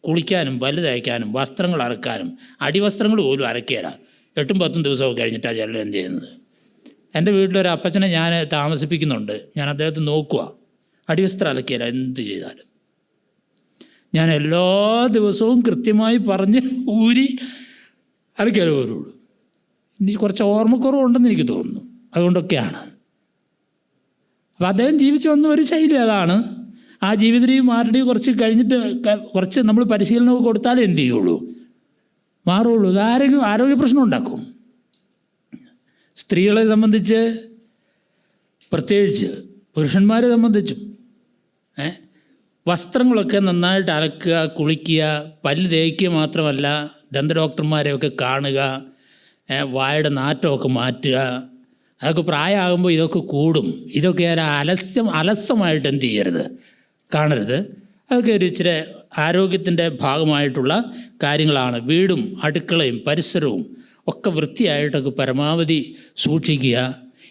കുളിക്കാനും പല്ല് തേയ്ക്കാനും വസ്ത്രങ്ങൾ അലക്കാനും, അടിവസ്ത്രങ്ങൾ പോലും അലക്കിയല്ല. 8-10 ദിവസമൊക്കെ കഴിഞ്ഞിട്ടാണ് ചിലർ എന്ത് ചെയ്യുന്നത്. എൻ്റെ വീട്ടിലൊരു അപ്പച്ചനെ ഞാൻ താമസിപ്പിക്കുന്നുണ്ട്. ഞാൻ അദ്ദേഹത്തെ നോക്കുക, അടിവസ്ത്രം അലക്കിയല്ല എന്ത് ചെയ്താലും. ഞാൻ എല്ലാ ദിവസവും കൃത്യമായി പറഞ്ഞ് ഊരി അലക്കിയാലേ വരുള്ളൂ. ഇനി കുറച്ച് ഓർമ്മക്കുറവുണ്ടെന്ന് എനിക്ക് തോന്നുന്നു. അതുകൊണ്ടൊക്കെയാണ്. അപ്പോൾ അദ്ദേഹം ജീവിച്ചു വന്ന ഒരു ശൈലി അതാണ്. ആ ജീവിതരീതി മാറണമെങ്കിൽ കുറച്ച് കഴിഞ്ഞിട്ട് കുറച്ച് നമ്മൾ പരിശീലനമൊക്കെ കൊടുത്താലേ എന്ത് ചെയ്യുള്ളൂ, മാറുള്ളൂ. ഇത് ആരോഗ്യ പ്രശ്നം ഉണ്ടാക്കും. സ്ത്രീകളെ സംബന്ധിച്ച് പ്രത്യേകിച്ച്, പുരുഷന്മാരെ സംബന്ധിച്ചും വസ്ത്രങ്ങളൊക്കെ നന്നായിട്ട് അലക്കുക, കുളിക്കുക, പല്ല് തേക്കുക മാത്രമല്ല ദന്ത ഡോക്ടർമാരെയൊക്കെ കാണുക, വായുടെ നാറ്റമൊക്കെ മാറ്റുക, അതൊക്കെ പ്രായമാകുമ്പോൾ ഇതൊക്കെ കൂടും. ഇതൊക്കെ അലസമായിട്ട് എന്ത് ചെയ്യരുത്, കാണരുത്. അതൊക്കെ ഒരു ഇച്ചിരി ആരോഗ്യത്തിൻ്റെ ഭാഗമായിട്ടുള്ള കാര്യങ്ങളാണ്. വീടും അടുക്കളയും പരിസരവും ഒക്കെ വൃത്തിയായിട്ടൊക്കെ പരമാവധി സൂക്ഷിക്കുക.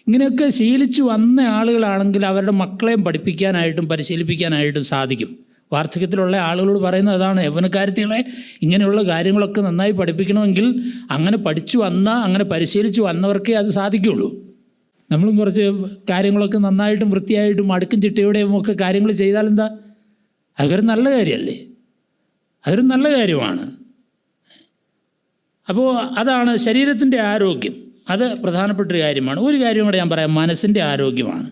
ഇങ്ങനെയൊക്കെ ശീലിച്ചു വന്ന ആളുകളാണെങ്കിൽ അവരുടെ മക്കളെയും പഠിപ്പിക്കാനായിട്ടും പരിശീലിപ്പിക്കാനായിട്ടും സാധിക്കും. വാർദ്ധക്യത്തിലുള്ള ആളുകളോട് പറയുന്നത് അതാണ്, യൗവനക്കാരത്തികളെ ഇങ്ങനെയുള്ള കാര്യങ്ങളൊക്കെ നന്നായി പഠിപ്പിക്കണമെങ്കിൽ അങ്ങനെ പഠിച്ചു വന്ന, അങ്ങനെ പരിശീലിച്ചു വന്നവർക്കേ അത് സാധിക്കുകയുള്ളൂ. നമ്മളും കുറച്ച് കാര്യങ്ങളൊക്കെ നന്നായിട്ടും വൃത്തിയായിട്ടും അടുക്കും ചിട്ടയോടെയും ഒക്കെ കാര്യങ്ങൾ ചെയ്താൽ എന്താ, അതൊരു നല്ല കാര്യമല്ലേ, അതൊരു നല്ല കാര്യമാണ്. അപ്പോൾ അതാണ് ശരീരത്തിൻ്റെ ആരോഗ്യം, അത് പ്രധാനപ്പെട്ടൊരു കാര്യമാണ്. ഒരു കാര്യം കൂടെ ഞാൻ പറയാം, മനസ്സിൻ്റെ ആരോഗ്യമാണ്.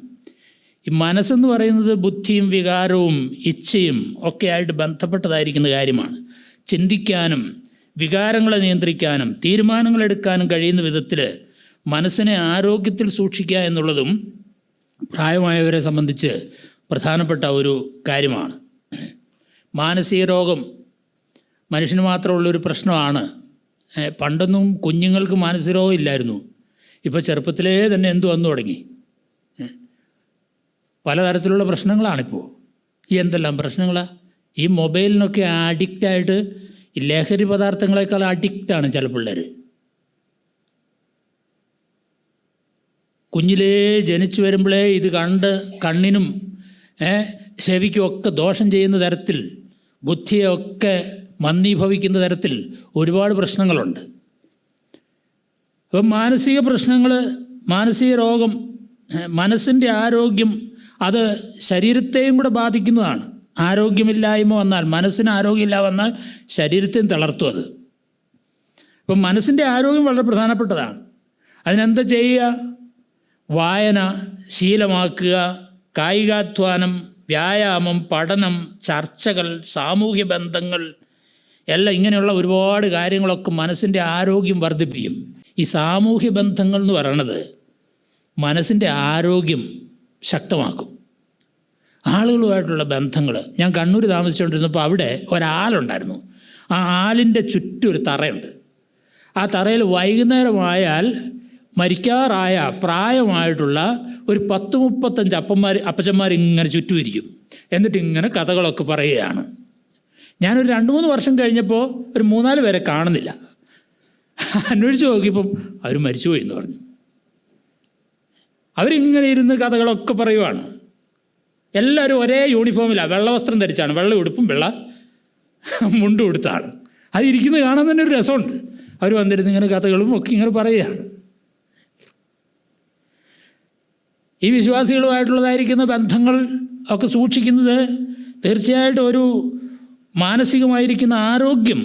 ഈ മനസ്സെന്ന് പറയുന്നത് ബുദ്ധിയും വികാരവും ഇച്ഛയും ഒക്കെ ആയിട്ട് ബന്ധപ്പെട്ടതായിരിക്കുന്ന കാര്യമാണ്. ചിന്തിക്കാനും വികാരങ്ങളെ നിയന്ത്രിക്കാനും തീരുമാനങ്ങളെടുക്കാനും കഴിയുന്ന വിധത്തിൽ മനസ്സിനെ ആരോഗ്യത്തിൽ സൂക്ഷിക്കുക എന്നുള്ളതും പ്രായമായവരെ സംബന്ധിച്ച് പ്രധാനപ്പെട്ട ഒരു കാര്യമാണ്. മാനസിക രോഗം മനുഷ്യന് മാത്രമുള്ളൊരു പ്രശ്നമാണ്. പണ്ടൊന്നും കുഞ്ഞുങ്ങൾക്ക് മാനസിക രോഗം ഇല്ലായിരുന്നു. ഇപ്പോൾ ചെറുപ്പത്തിലേ തന്നെ എന്തു വന്നു തുടങ്ങി, പലതരത്തിലുള്ള പ്രശ്നങ്ങളാണിപ്പോൾ. ഈ എന്തെല്ലാം പ്രശ്നങ്ങളാണ്! ഈ മൊബൈലിനൊക്കെ അഡിക്റ്റായിട്ട്, ഈ ലഹരി പദാർത്ഥങ്ങളെക്കാൾ അഡിക്റ്റാണ് ചില പിള്ളേർ. കുഞ്ഞിലേ ജനിച്ചു വരുമ്പോഴേ ഇത് കണ്ട് കണ്ണിനും ചെവിക്കും ഒക്കെ ദോഷം ചെയ്യുന്ന തരത്തിൽ, ബുദ്ധിയൊക്കെ മന്ദീഭവിക്കുന്ന തരത്തിൽ ഒരുപാട് പ്രശ്നങ്ങളുണ്ട്. അപ്പം മാനസിക പ്രശ്നങ്ങൾ, മാനസിക രോഗം, മനസ്സിൻ്റെ ആരോഗ്യം അത് ശരീരത്തെയും കൂടെ ബാധിക്കുന്നതാണ്. ആരോഗ്യമില്ലായ്മ വന്നാൽ, മനസ്സിന് ആരോഗ്യമില്ല വന്നാൽ ശരീരത്തെയും തളർത്തും അത്. അപ്പം മനസ്സിൻ്റെ ആരോഗ്യം വളരെ പ്രധാനപ്പെട്ടതാണ്. അതിനെന്താ ചെയ്യുക? വായന ശീലമാക്കുക, കായികാധ്വാനം, വ്യായാമം, പഠനം, ചർച്ചകൾ, സാമൂഹ്യ ബന്ധങ്ങൾ എല്ലാം ഇങ്ങനെയുള്ള ഒരുപാട് കാര്യങ്ങളൊക്കെ മനസ്സിൻ്റെ ആരോഗ്യം വർദ്ധിപ്പിക്കും. ഈ സാമൂഹ്യ ബന്ധങ്ങൾ എന്ന് പറയണത് മനസ്സിൻ്റെ ആരോഗ്യം ശക്തമാക്കും. ആളുകളുമായിട്ടുള്ള ബന്ധങ്ങൾ. ഞാൻ കണ്ണൂർ താമസിച്ചുകൊണ്ടിരുന്നപ്പോൾ അവിടെ ഒരാളുണ്ടായിരുന്നു. ആ ആലിൻ്റെ ചുറ്റും ഒരു തറയുണ്ട്. ആ തറയിൽ വൈകുന്നേരമായാൽ മരിക്കാറായ പ്രായമായിട്ടുള്ള ഒരു 10-35 അപ്പച്ചന്മാർ ഇങ്ങനെ ചുറ്റും ഇരിക്കും. എന്നിട്ട് ഇങ്ങനെ കഥകളൊക്കെ പറയുകയാണ്. ഞാനൊരു 2-3 വർഷം കഴിഞ്ഞപ്പോൾ ഒരു 3-4 പേരെ കാണുന്നില്ല. അന്വേഷിച്ച് നോക്കിയപ്പം അവർ മരിച്ചുപോയി എന്ന് പറഞ്ഞു. അവരിങ്ങനെ ഇരുന്ന് കഥകളൊക്കെ പറയുവാണ്. എല്ലാവരും ഒരേ യൂണിഫോമിലാണ്, വെള്ള വസ്ത്രം ധരിച്ചാണ്, വെള്ള ഉടുപ്പും വെള്ള മുണ്ടും ഉടുത്താണ്. അത് ഇരിക്കുന്നത് കാണാൻ തന്നെ ഒരു രസമുണ്ട്. അവർ വന്നിരുന്ന് ഇങ്ങനെ കഥകളും ഒക്കെ ഇങ്ങനെ പറയുകയാണ്. ഈ വിശ്വാസികളുമായിട്ടുള്ളതായിരിക്കുന്ന ബന്ധങ്ങൾ ഒക്കെ സൂക്ഷിക്കുന്നത് തീർച്ചയായിട്ടും ഒരു മാനസികമായിരിക്കുന്ന ആരോഗ്യം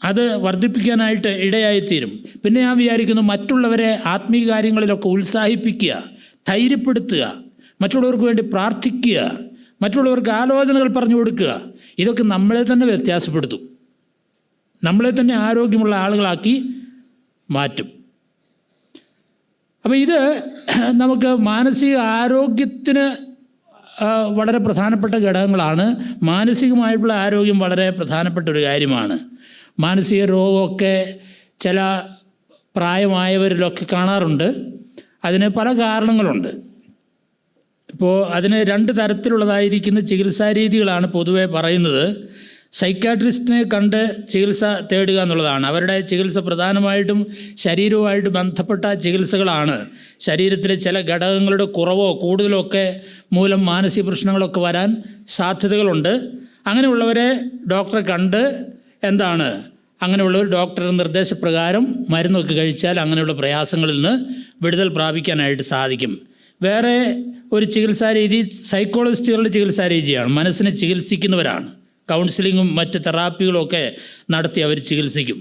അത് വർദ്ധിപ്പിക്കാനായിട്ട് ഇടയായിത്തീരും. പിന്നെ ഞാൻ വിചാരിക്കുന്നു, മറ്റുള്ളവരെ ആത്മീയ കാര്യങ്ങളിലൊക്കെ ഉത്സാഹിപ്പിക്കുക, ധൈര്യപ്പെടുത്തുക, മറ്റുള്ളവർക്ക് വേണ്ടി പ്രാർത്ഥിക്കുക, മറ്റുള്ളവർക്ക് ആലോചനകൾ പറഞ്ഞു കൊടുക്കുക, ഇതൊക്കെ നമ്മളെ തന്നെ വ്യത്യാസപ്പെടുത്തും, നമ്മളെ തന്നെ ആരോഗ്യമുള്ള ആളുകളാക്കി മാറ്റും. അപ്പോൾ ഇത് നമുക്ക് മാനസിക ആരോഗ്യത്തിന് വളരെ പ്രധാനപ്പെട്ട ഘടകങ്ങളാണ്. മാനസികമായിട്ടുള്ള ആരോഗ്യം വളരെ പ്രധാനപ്പെട്ട ഒരു കാര്യമാണ്. മാനസിക രോഗമൊക്കെ ചില പ്രായമായവരിലൊക്കെ കാണാറുണ്ട്. അതിന് പല കാരണങ്ങളുണ്ട്. ഇപ്പോൾ അതിന് 2 തരത്തിലുള്ളതായിരിക്കുന്ന ചികിത്സാ രീതികളാണ് പൊതുവെ പറയുന്നത്. സൈക്കാട്രിസ്റ്റിനെ കണ്ട് ചികിത്സ തേടുക എന്നുള്ളതാണ്. അവരുടെ ചികിത്സ പ്രധാനമായിട്ടും ശരീരവുമായിട്ട് ബന്ധപ്പെട്ട ചികിത്സകളാണ്. ശരീരത്തിലെ ചില ഘടകങ്ങളുടെ കുറവോ കൂടുതലോ ഒക്കെ മൂലം മാനസിക പ്രശ്നങ്ങളൊക്കെ വരാൻ സാധ്യതകളുണ്ട്. അങ്ങനെയുള്ളവരെ ഡോക്ടറെ കണ്ട് അങ്ങനെയുള്ളവർ ഡോക്ടറുടെ നിർദ്ദേശപ്രകാരം മരുന്നൊക്കെ കഴിച്ചാൽ അങ്ങനെയുള്ള പ്രയാസങ്ങളിൽ നിന്ന് വിടുതൽ പ്രാപിക്കാനായിട്ട് സാധിക്കും. വേറെ ഒരു ചികിത്സാ രീതി സൈക്കോളജിസ്റ്റുകളുടെ ചികിത്സാ രീതിയാണ്. മനസ്സിനെ ചികിത്സിക്കുന്നവരാണ്. കൗൺസിലിങ്ങും മറ്റ് തെറാപ്പികളും ഒക്കെ നടത്തി അവർ ചികിത്സിക്കും.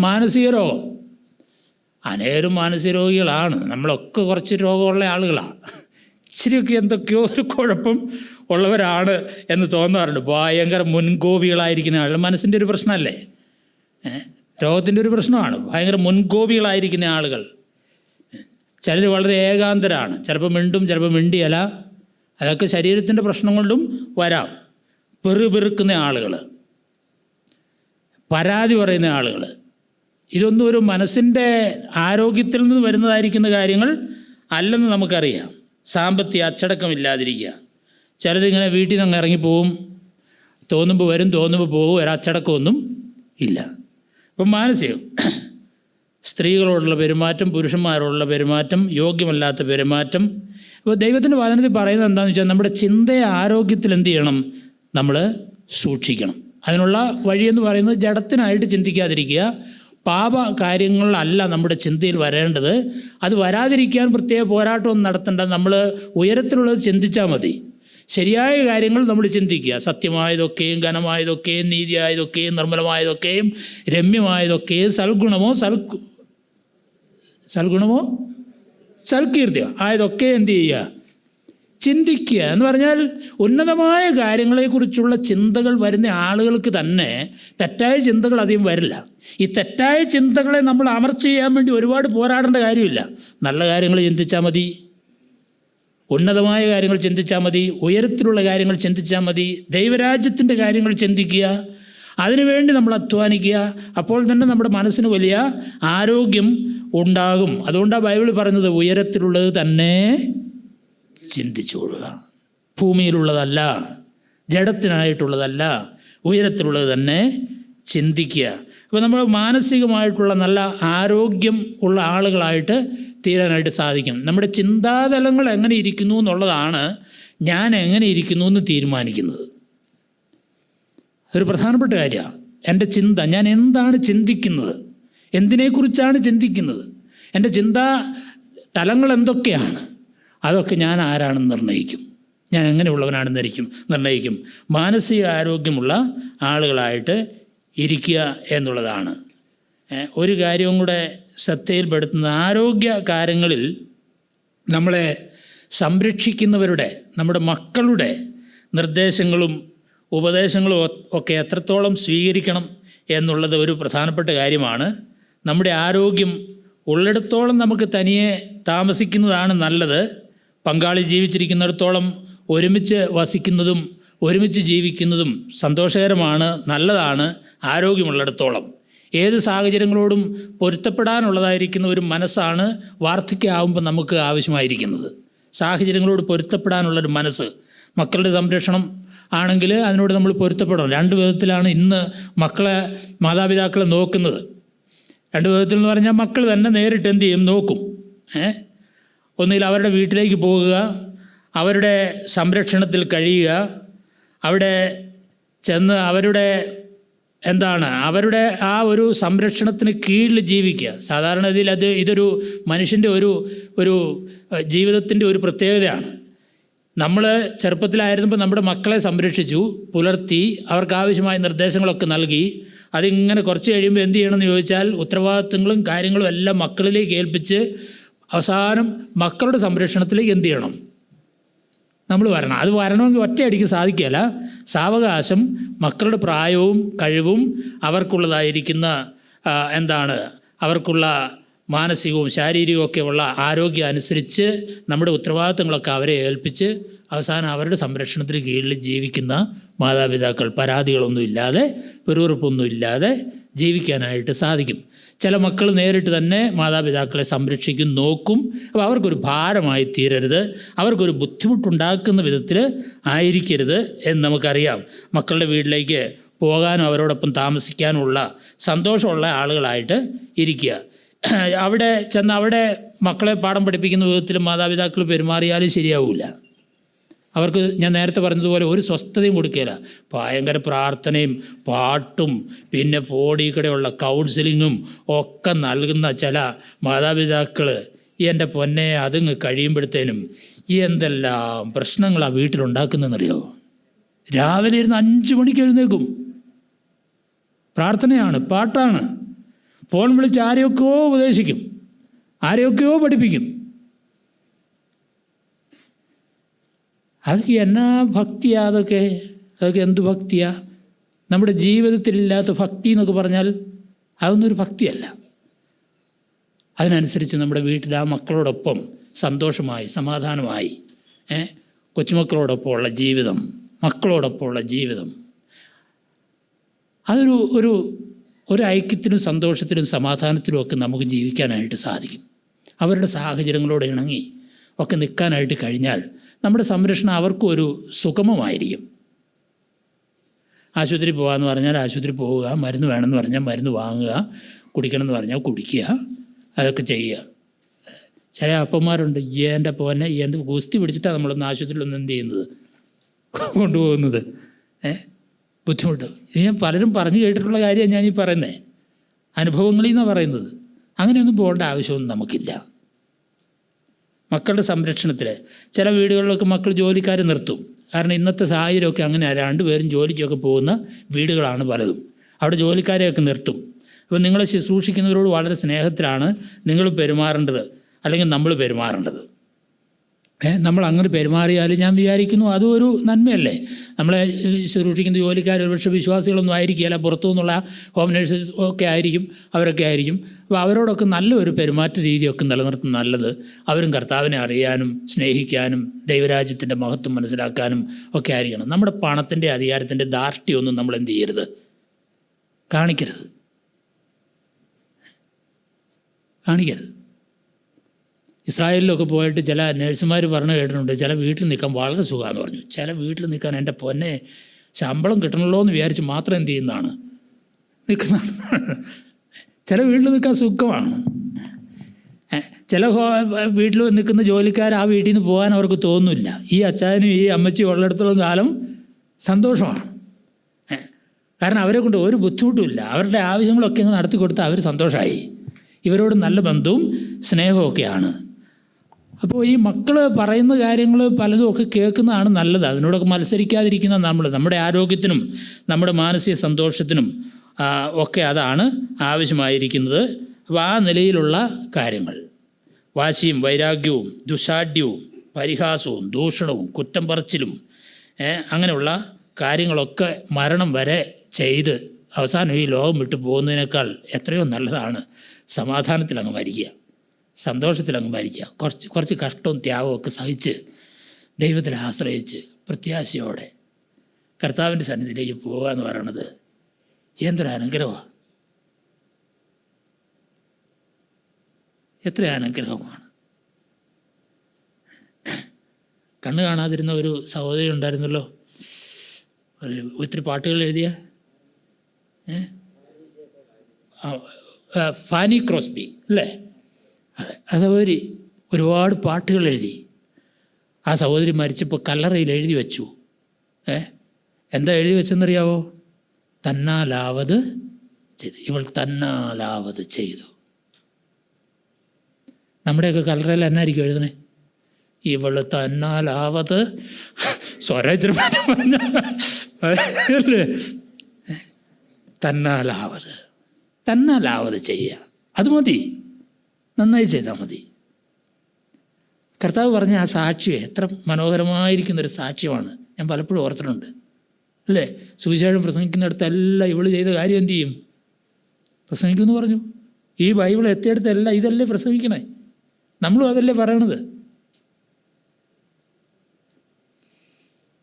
മാനസിക രോഗം, അനേകം മാനസിക രോഗികളാണ്. നമ്മളൊക്കെ കുറച്ച് രോഗമുള്ള ആളുകളാണ്. ഇച്ചിരിയൊക്കെ എന്തൊക്കെയോ ഒരു കുഴപ്പം ഉള്ളവരാണ് എന്ന് തോന്നാറുണ്ട്. ഭയങ്കര മുൻകോപികളായിരിക്കുന്ന ആളുകൾ. മനസ്സിൻ്റെ ഒരു പ്രശ്നമല്ലേ, രോഗത്തിൻ്റെ ഒരു പ്രശ്നമാണ്. ഭയങ്കര മുൻകോപികളായിരിക്കുന്ന ആളുകൾ. ചിലർ വളരെ ഏകാന്തരാണ്. ചിലപ്പോൾ മിണ്ടും, ചിലപ്പോൾ മിണ്ടിയല്ല. അതൊക്കെ ശരീരത്തിൻ്റെ പ്രശ്നം കൊണ്ടും വരാം. പെറുക്കുന്ന ആളുകൾ, പരാതി പറയുന്ന ആളുകൾ, ഇതൊന്നും ഒരു മനസ്സിൻ്റെ ആരോഗ്യത്തിൽ നിന്ന് വരുന്നതായിരിക്കുന്ന കാര്യങ്ങൾ അല്ലെന്ന് നമുക്കറിയാം. സാമ്പത്തിക അച്ചടക്കമില്ലാതിരിക്കുക. ചിലരിങ്ങനെ വീട്ടിൽ നിന്ന് അങ്ങ് ഇറങ്ങിപ്പോവും, തോന്നുമ്പോൾ വരും, തോന്നുമ്പോൾ പോകും, ഒരു അച്ചടക്കമൊന്നും ഇല്ല. അപ്പം മാനസികം, സ്ത്രീകളോടുള്ള പെരുമാറ്റം, പുരുഷന്മാരോടുള്ള പെരുമാറ്റം, യോഗ്യമല്ലാത്ത പെരുമാറ്റം. അപ്പോൾ ദൈവത്തിൻ്റെ വചനത്തിൽ പറയുന്നത് എന്താണെന്ന് വെച്ചാൽ നമ്മുടെ ചിന്തയെ ആരോഗ്യത്തിൽ എന്ത് ചെയ്യണം? നമ്മൾ സൂക്ഷിക്കണം. അതിനുള്ള വഴിയെന്ന് പറയുന്നത് ജഡത്തിനായിട്ട് ചിന്തിക്കാതിരിക്കുക. പാപ കാര്യങ്ങളല്ല നമ്മുടെ ചിന്തയിൽ വരേണ്ടത്. അത് വരാതിരിക്കാൻ പ്രത്യേക പോരാട്ടമൊന്നും നടത്തേണ്ട. നമ്മൾ ഉയരത്തിലുള്ളത് ചിന്തിച്ചാൽ മതി. ശരിയായ കാര്യങ്ങൾ നമ്മൾ ചിന്തിക്കുക. സത്യമായതൊക്കെയും ഘനമായതൊക്കെയും നീതിയായതൊക്കെയും നിർമ്മലമായതൊക്കെയും രമ്യമായതൊക്കെയും സൽഗുണമോ സൽകീർത്തിയോ ആയതൊക്കെ എന്ത് ചെയ്യുക? ചിന്തിക്കുക എന്ന് പറഞ്ഞാൽ ഉന്നതമായ കാര്യങ്ങളെക്കുറിച്ചുള്ള ചിന്തകൾ വരുന്ന ആളുകൾക്ക് തന്നെ തെറ്റായ ചിന്തകൾ അധികം വരില്ല. ഈ തെറ്റായ ചിന്തകളെ നമ്മൾ അമർച്ച ചെയ്യാൻ വേണ്ടി ഒരുപാട് പോരാടേണ്ട കാര്യമില്ല. നല്ല കാര്യങ്ങൾ ചിന്തിച്ചാൽ മതി, ഉന്നതമായ കാര്യങ്ങൾ ചിന്തിച്ചാൽ മതി, ഉയരത്തിലുള്ള കാര്യങ്ങൾ ചിന്തിച്ചാൽ മതി, ദൈവരാജ്യത്തിൻ്റെ കാര്യങ്ങൾ ചിന്തിക്കുക. അതിനുവേണ്ടി നമ്മൾ അധ്വാനിക്കുക. അപ്പോൾ തന്നെ നമ്മുടെ മനസ്സിന് വലിയ ആരോഗ്യം ഉണ്ടാകും. അതുകൊണ്ടാണ് ബൈബിൾ പറഞ്ഞത് ഉയരത്തിലുള്ളത് തന്നെ ചിന്തിച്ചുകൊള്ളുക. ഭൂമിയിലുള്ളതല്ല, ജഡത്തിനായിട്ടുള്ളതല്ല, ഉയരത്തിലുള്ളത് തന്നെ ചിന്തിക്കുക. അപ്പോൾ നമ്മൾ മാനസികമായിട്ടുള്ള നല്ല ആരോഗ്യം ഉള്ള ആളുകളായിട്ട് തീരാനായിട്ട് സാധിക്കും. നമ്മുടെ ചിന്താതലങ്ങൾ എങ്ങനെ ഇരിക്കുന്നു എന്നുള്ളതാണ് ഞാൻ എങ്ങനെ ഇരിക്കുന്നു എന്ന് തീരുമാനിക്കുന്നത്. അതൊരു പ്രധാനപ്പെട്ട കാര്യമാണ്. എൻ്റെ ചിന്ത, ഞാൻ എന്താണ് ചിന്തിക്കുന്നത്, എന്തിനെക്കുറിച്ചാണ് ചിന്തിക്കുന്നത്, എൻ്റെ ചിന്താ തലങ്ങൾ എന്തൊക്കെയാണ്, അതൊക്കെ ഞാൻ ആരാണെന്ന് നിർണ്ണയിക്കും. ഞാൻ എങ്ങനെയുള്ളവനാണെന്ന് നിർണ്ണയിക്കും. മാനസിക ആരോഗ്യമുള്ള ആളുകളായിട്ട് ഇരിക്കുക എന്നുള്ളതാണ്. ഒരു കാര്യവും കൂടെ ശ്രദ്ധയിൽപ്പെടുത്തുന്ന ആരോഗ്യ കാര്യങ്ങളിൽ നമ്മളെ സംരക്ഷിക്കുന്നവരുടെ, നമ്മുടെ മക്കളുടെ നിർദ്ദേശങ്ങളും ഉപദേശങ്ങളും ഒക്കെ എത്രത്തോളം സ്വീകരിക്കണം എന്നുള്ളത് ഒരു പ്രധാനപ്പെട്ട കാര്യമാണ്. നമ്മുടെ ആരോഗ്യം ഉള്ളിടത്തോളം നമുക്ക് തനിയെ താമസിക്കുന്നതാണ് നല്ലത്. പങ്കാളി ജീവിച്ചിരിക്കുന്നിടത്തോളം ഒരുമിച്ച് വസിക്കുന്നതും ഒരുമിച്ച് ജീവിക്കുന്നതും സന്തോഷകരമാണ്, നല്ലതാണ്. ആരോഗ്യമുള്ളിടത്തോളം ഏത് സാഹചര്യങ്ങളോടും പൊരുത്തപ്പെടാനുള്ളതായിരിക്കുന്ന ഒരു മനസ്സാണ് വാർദ്ധക്യമാകുമ്പോൾ നമുക്ക് ആവശ്യമായിരിക്കുന്നത്. സാഹചര്യങ്ങളോട് പൊരുത്തപ്പെടാനുള്ളൊരു മനസ്സ്. മക്കളുടെ സംരക്ഷണം ആണെങ്കിൽ അതിനോട് നമ്മൾ പൊരുത്തപ്പെടണം. രണ്ട് വിധത്തിലാണ് ഇന്ന് മക്കളെ, മാതാപിതാക്കളെ നോക്കുന്നത്. രണ്ട് വിധത്തിൽ എന്ന് പറഞ്ഞാൽ മക്കൾ തന്നെ നേരിട്ട് എന്ത് ചെയ്യും? നോക്കും. ഒന്നുകിൽ അവരുടെ വീട്ടിലേക്ക് പോകുക, അവരുടെ സംരക്ഷണത്തിൽ കഴിയുക, അവിടെ ചെന്ന് അവരുടെ അവരുടെ ആ ഒരു സംരക്ഷണത്തിന് കീഴിൽ ജീവിക്കുക. സാധാരണ ഇതൊരു മനുഷ്യൻ്റെ ഒരു ജീവിതത്തിൻ്റെ ഒരു പ്രത്യേകതയാണ്. നമ്മൾ ചെറുപ്പത്തിലായിരുന്നപ്പോൾ നമ്മുടെ മക്കളെ സംരക്ഷിച്ചു, പുലർത്തി, അവർക്ക് ആവശ്യമായ നിർദ്ദേശങ്ങളൊക്കെ നൽകി. അതിങ്ങനെ കുറച്ച് കഴിയുമ്പോൾ എന്ത് ചെയ്യണമെന്ന് ചോദിച്ചാൽ ഉത്തരവാദിത്തങ്ങളും കാര്യങ്ങളും എല്ലാം മക്കളിലേക്ക് ഏൽപ്പിച്ച് അവസാനം മക്കളുടെ സംരക്ഷണത്തിലേക്ക് എന്ത് ചെയ്യണം? നമ്മൾ വരണം. അത് വരണമെങ്കിൽ ഒറ്റയടിക്ക് സാധിക്കുകയില്ല. സാവകാശം മക്കളുടെ പ്രായവും കഴിവും അവർക്കുള്ളതായിരിക്കുന്ന അവർക്കുള്ള മാനസികവും ശാരീരികവും ഒക്കെയുള്ള ആരോഗ്യം അനുസരിച്ച് നമ്മുടെ ഉത്തരവാദിത്തങ്ങളൊക്കെ അവരെ ഏൽപ്പിച്ച് അവസാനം അവരുടെ സംരക്ഷണത്തിന് കീഴിൽ ജീവിക്കുന്ന മാതാപിതാക്കൾ പരാതികളൊന്നും ഇല്ലാതെ, പെരുവെറുപ്പൊന്നും ഇല്ലാതെ ജീവിക്കാനായിട്ട് സാധിക്കും. ചില മക്കൾ നേരിട്ട് തന്നെ മാതാപിതാക്കളെ സംരക്ഷിക്കും, നോക്കും. അപ്പോൾ അവർക്കൊരു ഭാരമായി തീരരുത്, അവർക്കൊരു ബുദ്ധിമുട്ടുണ്ടാക്കുന്ന വിധത്തിൽ ആയിരിക്കരുത് എന്ന് നമുക്കറിയാം. മക്കളുടെ വീട്ടിലേക്ക് പോകാനും അവരോടൊപ്പം താമസിക്കാനുമുള്ള സന്തോഷമുള്ള ആളുകളായിട്ട് ഇരിക്കുക. അവിടെ ചെന്ന് അവിടെ മക്കളെ പാഠം പഠിപ്പിക്കുന്ന വിധത്തിൽ മാതാപിതാക്കൾ പെരുമാറിയാലും ശരിയാവില്ല. അവർക്ക് ഞാൻ നേരത്തെ പറഞ്ഞതുപോലെ ഒരു സ്വസ്ഥതയും കൊടുക്കുകയില്ല. ഭയങ്കര പ്രാർത്ഥനയും പാട്ടും പിന്നെ ഫോണിൽ കൂടെയുള്ള കൗൺസിലിങ്ങും ഒക്കെ നൽകുന്ന ചില മാതാപിതാക്കൾ, എൻ്റെ പൊന്നെ, അതിങ്ങ് കഴിയുമ്പോഴത്തേനും എന്തെല്ലാം പ്രശ്നങ്ങളാണ് വീട്ടിലുണ്ടാക്കുന്നതെന്നറിയോ? രാവിലെ ഇരുന്ന് 5 മണിക്ക് എഴുന്നേക്കും. പ്രാർത്ഥനയാണ്, പാട്ടാണ്, ഫോൺ വിളിച്ച് ആരെയൊക്കെയോ ഉപദേശിക്കും, ആരെയൊക്കെയോ പഠിപ്പിക്കും. അതൊക്കെ എന്നാ ഭക്തിയാ? അതൊക്കെ എന്ത് ഭക്തിയാ? നമ്മുടെ ജീവിതത്തിലില്ലാത്ത ഭക്തി എന്നൊക്കെ പറഞ്ഞാൽ അതൊന്നൊരു ഭക്തിയല്ല. അതിനനുസരിച്ച് നമ്മുടെ വീട്ടിൽ ആ മക്കളോടൊപ്പം സന്തോഷമായി സമാധാനമായി കൊച്ചുമക്കളോടൊപ്പമുള്ള ജീവിതം, മക്കളോടൊപ്പമുള്ള ജീവിതം, അതൊരു ഒരു ഐക്യത്തിനും സന്തോഷത്തിനും സമാധാനത്തിലും ഒക്കെ നമുക്ക് ജീവിക്കാനായിട്ട് സാധിക്കും. അവരുടെ സാഹചര്യങ്ങളോട് ഇണങ്ങി ഒക്കെ നിൽക്കാനായിട്ട് കഴിഞ്ഞാൽ നമ്മുടെ സംരക്ഷണം അവർക്കും ഒരു സുഗമമായിരിക്കും. ആശുപത്രി പോകാമെന്ന് പറഞ്ഞാൽ ആശുപത്രി പോവുക, മരുന്ന് വേണമെന്ന് പറഞ്ഞാൽ മരുന്ന് വാങ്ങുക, കുടിക്കണമെന്ന് പറഞ്ഞാൽ കുടിക്കുക, അതൊക്കെ ചെയ്യുക. ചില അപ്പന്മാരുണ്ട്, എൻ്റെ പോന്നെ എന്ത് ഗുസ്തി പിടിച്ചിട്ടാണ് നമ്മളൊന്ന് ആശുപത്രിയിലൊന്നും എന്ത് ചെയ്യുന്നത്, കൊണ്ടുപോകുന്നത്. ബുദ്ധിമുട്ട്. ഇത് ഞാൻ പലരും പറഞ്ഞു കേട്ടിട്ടുള്ള കാര്യമാണ് ഞാനീ പറയുന്നത്, അനുഭവങ്ങളിൽ നിന്നാണ് പറയുന്നത്. അങ്ങനെയൊന്നും പോകേണ്ട ആവശ്യമൊന്നും നമുക്കില്ല. മക്കളുടെ സംരക്ഷണത്തിൽ ചില വീടുകളിലൊക്കെ മക്കൾ ജോലിക്കാരെ നിർത്തും. കാരണം ഇന്നത്തെ സാഹചര്യമൊക്കെ അങ്ങനെ 2 പേരും ജോലിക്കൊക്കെ പോകുന്ന വീടുകളാണ് പലതും. അവിടെ ജോലിക്കാരെയൊക്കെ നിർത്തും. അപ്പോൾ നിങ്ങളെ ശുശ്രൂഷിക്കുന്നവരോട് വളരെ സ്നേഹത്തിലാണ് നിങ്ങൾ പെരുമാറേണ്ടത്, അല്ലെങ്കിൽ നമ്മൾ പെരുമാറേണ്ടത്. നമ്മൾ അങ്ങനെ പെരുമാറിയാൽ ഞാൻ വിചാരിക്കുന്നു അതും ഒരു നന്മയല്ലേ. നമ്മളെ ശുശ്രൂഷിക്കുന്ന ജോലിക്കാർ ഒരുപക്ഷെ വിശ്വാസികളൊന്നും ആയിരിക്കില്ല, പുറത്തു നിന്നുള്ള ഹോം നേഴ്സസ് ഒക്കെ ആയിരിക്കും, അവരൊക്കെ ആയിരിക്കും. അപ്പോൾ അവരോടൊക്കെ നല്ലൊരു പെരുമാറ്റ രീതിയൊക്കെ നിലനിർത്തുന്ന നല്ലത്. അവരും കർത്താവിനെ അറിയാനും സ്നേഹിക്കാനും ദൈവരാജ്യത്തിൻ്റെ മഹത്വം മനസ്സിലാക്കാനും ഒക്കെ ആയിരിക്കണം. നമ്മുടെ പണത്തിൻ്റെ അധികാരത്തിൻ്റെ ധാർഷ്ട്യമൊന്നും നമ്മൾ എന്ത് ചെയ്യരുത്, കാണിക്കരുത്. ഇസ്രായേലിലൊക്കെ പോയിട്ട് ചില നേഴ്സുമാർ പറഞ്ഞു കേട്ടിട്ടുണ്ട്, ചില വീട്ടിൽ നിൽക്കാൻ വളരെ സുഖമാണെന്ന് പറഞ്ഞു. ചില വീട്ടിൽ നിൽക്കാൻ എൻ്റെ പൊന്നെ ശമ്പളം കിട്ടണമല്ലോ എന്ന് വിചാരിച്ച് മാത്രം എന്ത് ചെയ്യുന്നതാണ്, നിൽക്കുന്നതാണ്. ചില വീട്ടിൽ നിൽക്കാൻ സുഖമാണ്. ചില വീട്ടിൽ നിൽക്കുന്ന ജോലിക്കാർ ആ വീട്ടിൽ നിന്ന് പോകാൻ അവർക്ക് തോന്നുന്നില്ല. ഈ അച്ചായനും ഈ അമ്മച്ചിയും ഉള്ളിടത്തോളം കാലം സന്തോഷമാണ്. കാരണം അവരെ കൊണ്ട് ഒരു ബുദ്ധിമുട്ടുമില്ല. അവരുടെ ആവശ്യങ്ങളൊക്കെ അങ്ങ് നടത്തി കൊടുത്താൽ അവർ സന്തോഷമായി. ഇവരോട് നല്ല ബന്ധവും സ്നേഹമൊക്കെയാണ്. അപ്പോൾ ഈ മക്കൾ പറയുന്ന കാര്യങ്ങൾ പലതും ഒക്കെ കേൾക്കുന്നതാണ് നല്ലത്. അതിനോടൊക്കെ മത്സരിക്കാതിരിക്കുന്ന നമ്മുടെ ആരോഗ്യത്തിനും നമ്മുടെ മാനസിക സന്തോഷത്തിനും ഒക്കെ അതാണ് ആവശ്യമായിരിക്കുന്നത്. അപ്പോൾ ആ നിലയിലുള്ള കാര്യങ്ങൾ, വാശിയും വൈരാഗ്യവും ദുശാഠ്യവും പരിഹാസവും ദൂഷണവും കുറ്റം പറച്ചിലും അങ്ങനെയുള്ള കാര്യങ്ങളൊക്കെ മരണം വരെ ചെയ്ത് അവസാനം ഈ ലോകം വിട്ടു പോകുന്നതിനേക്കാൾ എത്രയോ നല്ലതാണ് സമാധാനത്തിലങ്ങ് മരിക്കുക, സന്തോഷത്തിലങ്ങ് മരിക്കുക. കുറച്ച് കഷ്ടവും ത്യാഗവും ഒക്കെ സഹിച്ച് ദൈവത്തിൽ ആശ്രയിച്ച് പ്രത്യാശയോടെ കർത്താവിൻ്റെ സന്നിധിയിലേക്ക് പോവുക എന്ന് പറയുന്നത് എന്തൊരു അനുഗ്രഹമാണ്, എത്ര അനുഗ്രഹമാണ്. കണ്ണ് കാണാതിരുന്ന ഒരു സഹോദരി ഉണ്ടായിരുന്നല്ലോ, ഒത്തിരി പാട്ടുകൾ എഴുതിയ ഫാനി ക്രോസ്ബി അല്ലേ? അതെ, ആ സഹോദരി ഒരുപാട് പാട്ടുകൾ എഴുതി. ആ സഹോദരി മരിച്ചപ്പോൾ കല്ലറയിൽ എഴുതി വെച്ചു. എന്താ എഴുതി വെച്ചെന്നറിയാവോ? തന്നാലാവത് ചെയ്തു, ഇവൾ തന്നാലാവത് ചെയ്തു. നമ്മുടെയൊക്കെ കല്ലറയിൽ എന്നായിരിക്കും എഴുതണേ? ഇവൾ തന്നാലാവത് സ്വരാജ്യമാറ്റം പറഞ്ഞല്ലേ, തന്നാലാവത് ചെയ്യുക. അത് മതി, നന്നായി ചെയ്താൽ മതി. കർത്താവ് പറഞ്ഞ ആ സാക്ഷ്യം എത്ര മനോഹരമായിരിക്കുന്നൊരു സാക്ഷ്യമാണ്. ഞാൻ പലപ്പോഴും ഓർത്തിട്ടുണ്ട് അല്ലേ? സുവിശേഷം പ്രസംഗിക്കുന്നിടത്തെല്ലാം ഇവള് ചെയ്ത കാര്യം എന്തു ചെയ്യും? പ്രസംഗിക്കുമെന്ന് പറഞ്ഞു. ഈ ബൈബിൾ എത്തിയെടുത്തെല്ലാം ഇതല്ലേ പ്രസംഗിക്കണേ, നമ്മളും അതല്ലേ പറയണത്.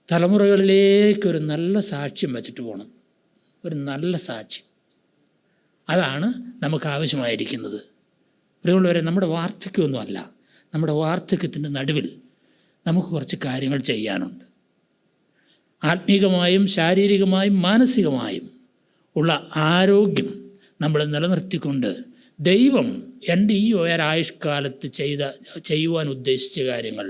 തലമുറകളിലേക്കൊരു നല്ല സാക്ഷ്യം വെച്ചിട്ട് പോകണം, ഒരു നല്ല സാക്ഷ്യം. അതാണ് നമുക്ക് ആവശ്യമായിരിക്കുന്നത്. പ്രിയമുള്ളവരെ, നമ്മുടെ വാർദ്ധക്യമൊന്നുമല്ല, നമ്മുടെ വാർദ്ധക്യത്തിൻ്റെ നടുവിൽ നമുക്ക് കുറച്ച് കാര്യങ്ങൾ ചെയ്യാനുണ്ട്. ആത്മീകമായും ശാരീരികമായും മാനസികമായും ഉള്ള ആരോഗ്യം നമ്മൾ നിലനിർത്തിക്കൊണ്ട് ദൈവം എൻ്റെ ഈ ഒരായുഷ്കാലത്ത് ചെയ്യുവാൻ ഉദ്ദേശിച്ച കാര്യങ്ങൾ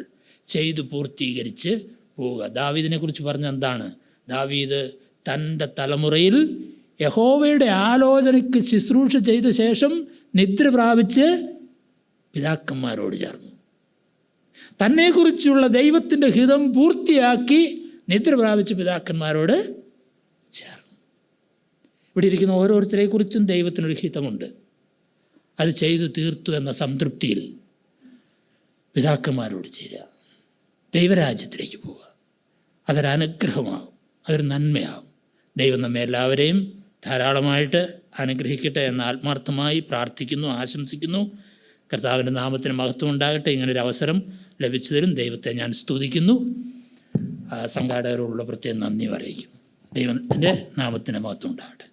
ചെയ്തു പൂർത്തീകരിച്ച് പോവുക. ദാവീദിനെ കുറിച്ച് പറഞ്ഞ എന്താണ്? ദാവീദ് തൻ്റെ തലമുറയിൽ യഹോവയുടെ ആലോചനയ്ക്ക് ശുശ്രൂഷ ചെയ്ത ശേഷം നിദ്ര പ്രാപിച്ച് പിതാക്കന്മാരോട് ചേർന്നു. തന്നെക്കുറിച്ചുള്ള ദൈവത്തിൻ്റെ ഹിതം പൂർത്തിയാക്കി നിദ്ര പ്രാപിച്ച് പിതാക്കന്മാരോട് ചേർന്നു. ഇവിടെ ഇരിക്കുന്ന ഓരോരുത്തരെക്കുറിച്ചും ദൈവത്തിനൊരു ഹിതമുണ്ട്. അത് ചെയ്തു തീർത്തു എന്ന സംതൃപ്തിയിൽ പിതാക്കന്മാരോട് ചേരുക, ദൈവരാജ്യത്തിലേക്ക് പോവുക. അതൊരനുഗ്രഹമാകും, അതൊരു നന്മയാകും. ദൈവം നമ്മെ എല്ലാവരെയും ധാരാളമായിട്ട് അനുഗ്രഹിക്കട്ടെ എന്ന് ആത്മാർത്ഥമായി പ്രാർത്ഥിക്കുന്നു, ആശംസിക്കുന്നു. കർത്താവിൻ്റെ നാമത്തിന് മഹത്വം ഉണ്ടാകട്ടെ. ഇങ്ങനൊരു അവസരം ലഭിച്ചതിലും ദൈവത്തെ ഞാൻ സ്തുതിക്കുന്നു. സംഘാടകരോടുള്ള പ്രത്യേകം നന്ദി അറിയിക്കുന്നു. ദൈവത്തിൻ്റെ നാമത്തിന് മഹത്വം ഉണ്ടാകട്ടെ.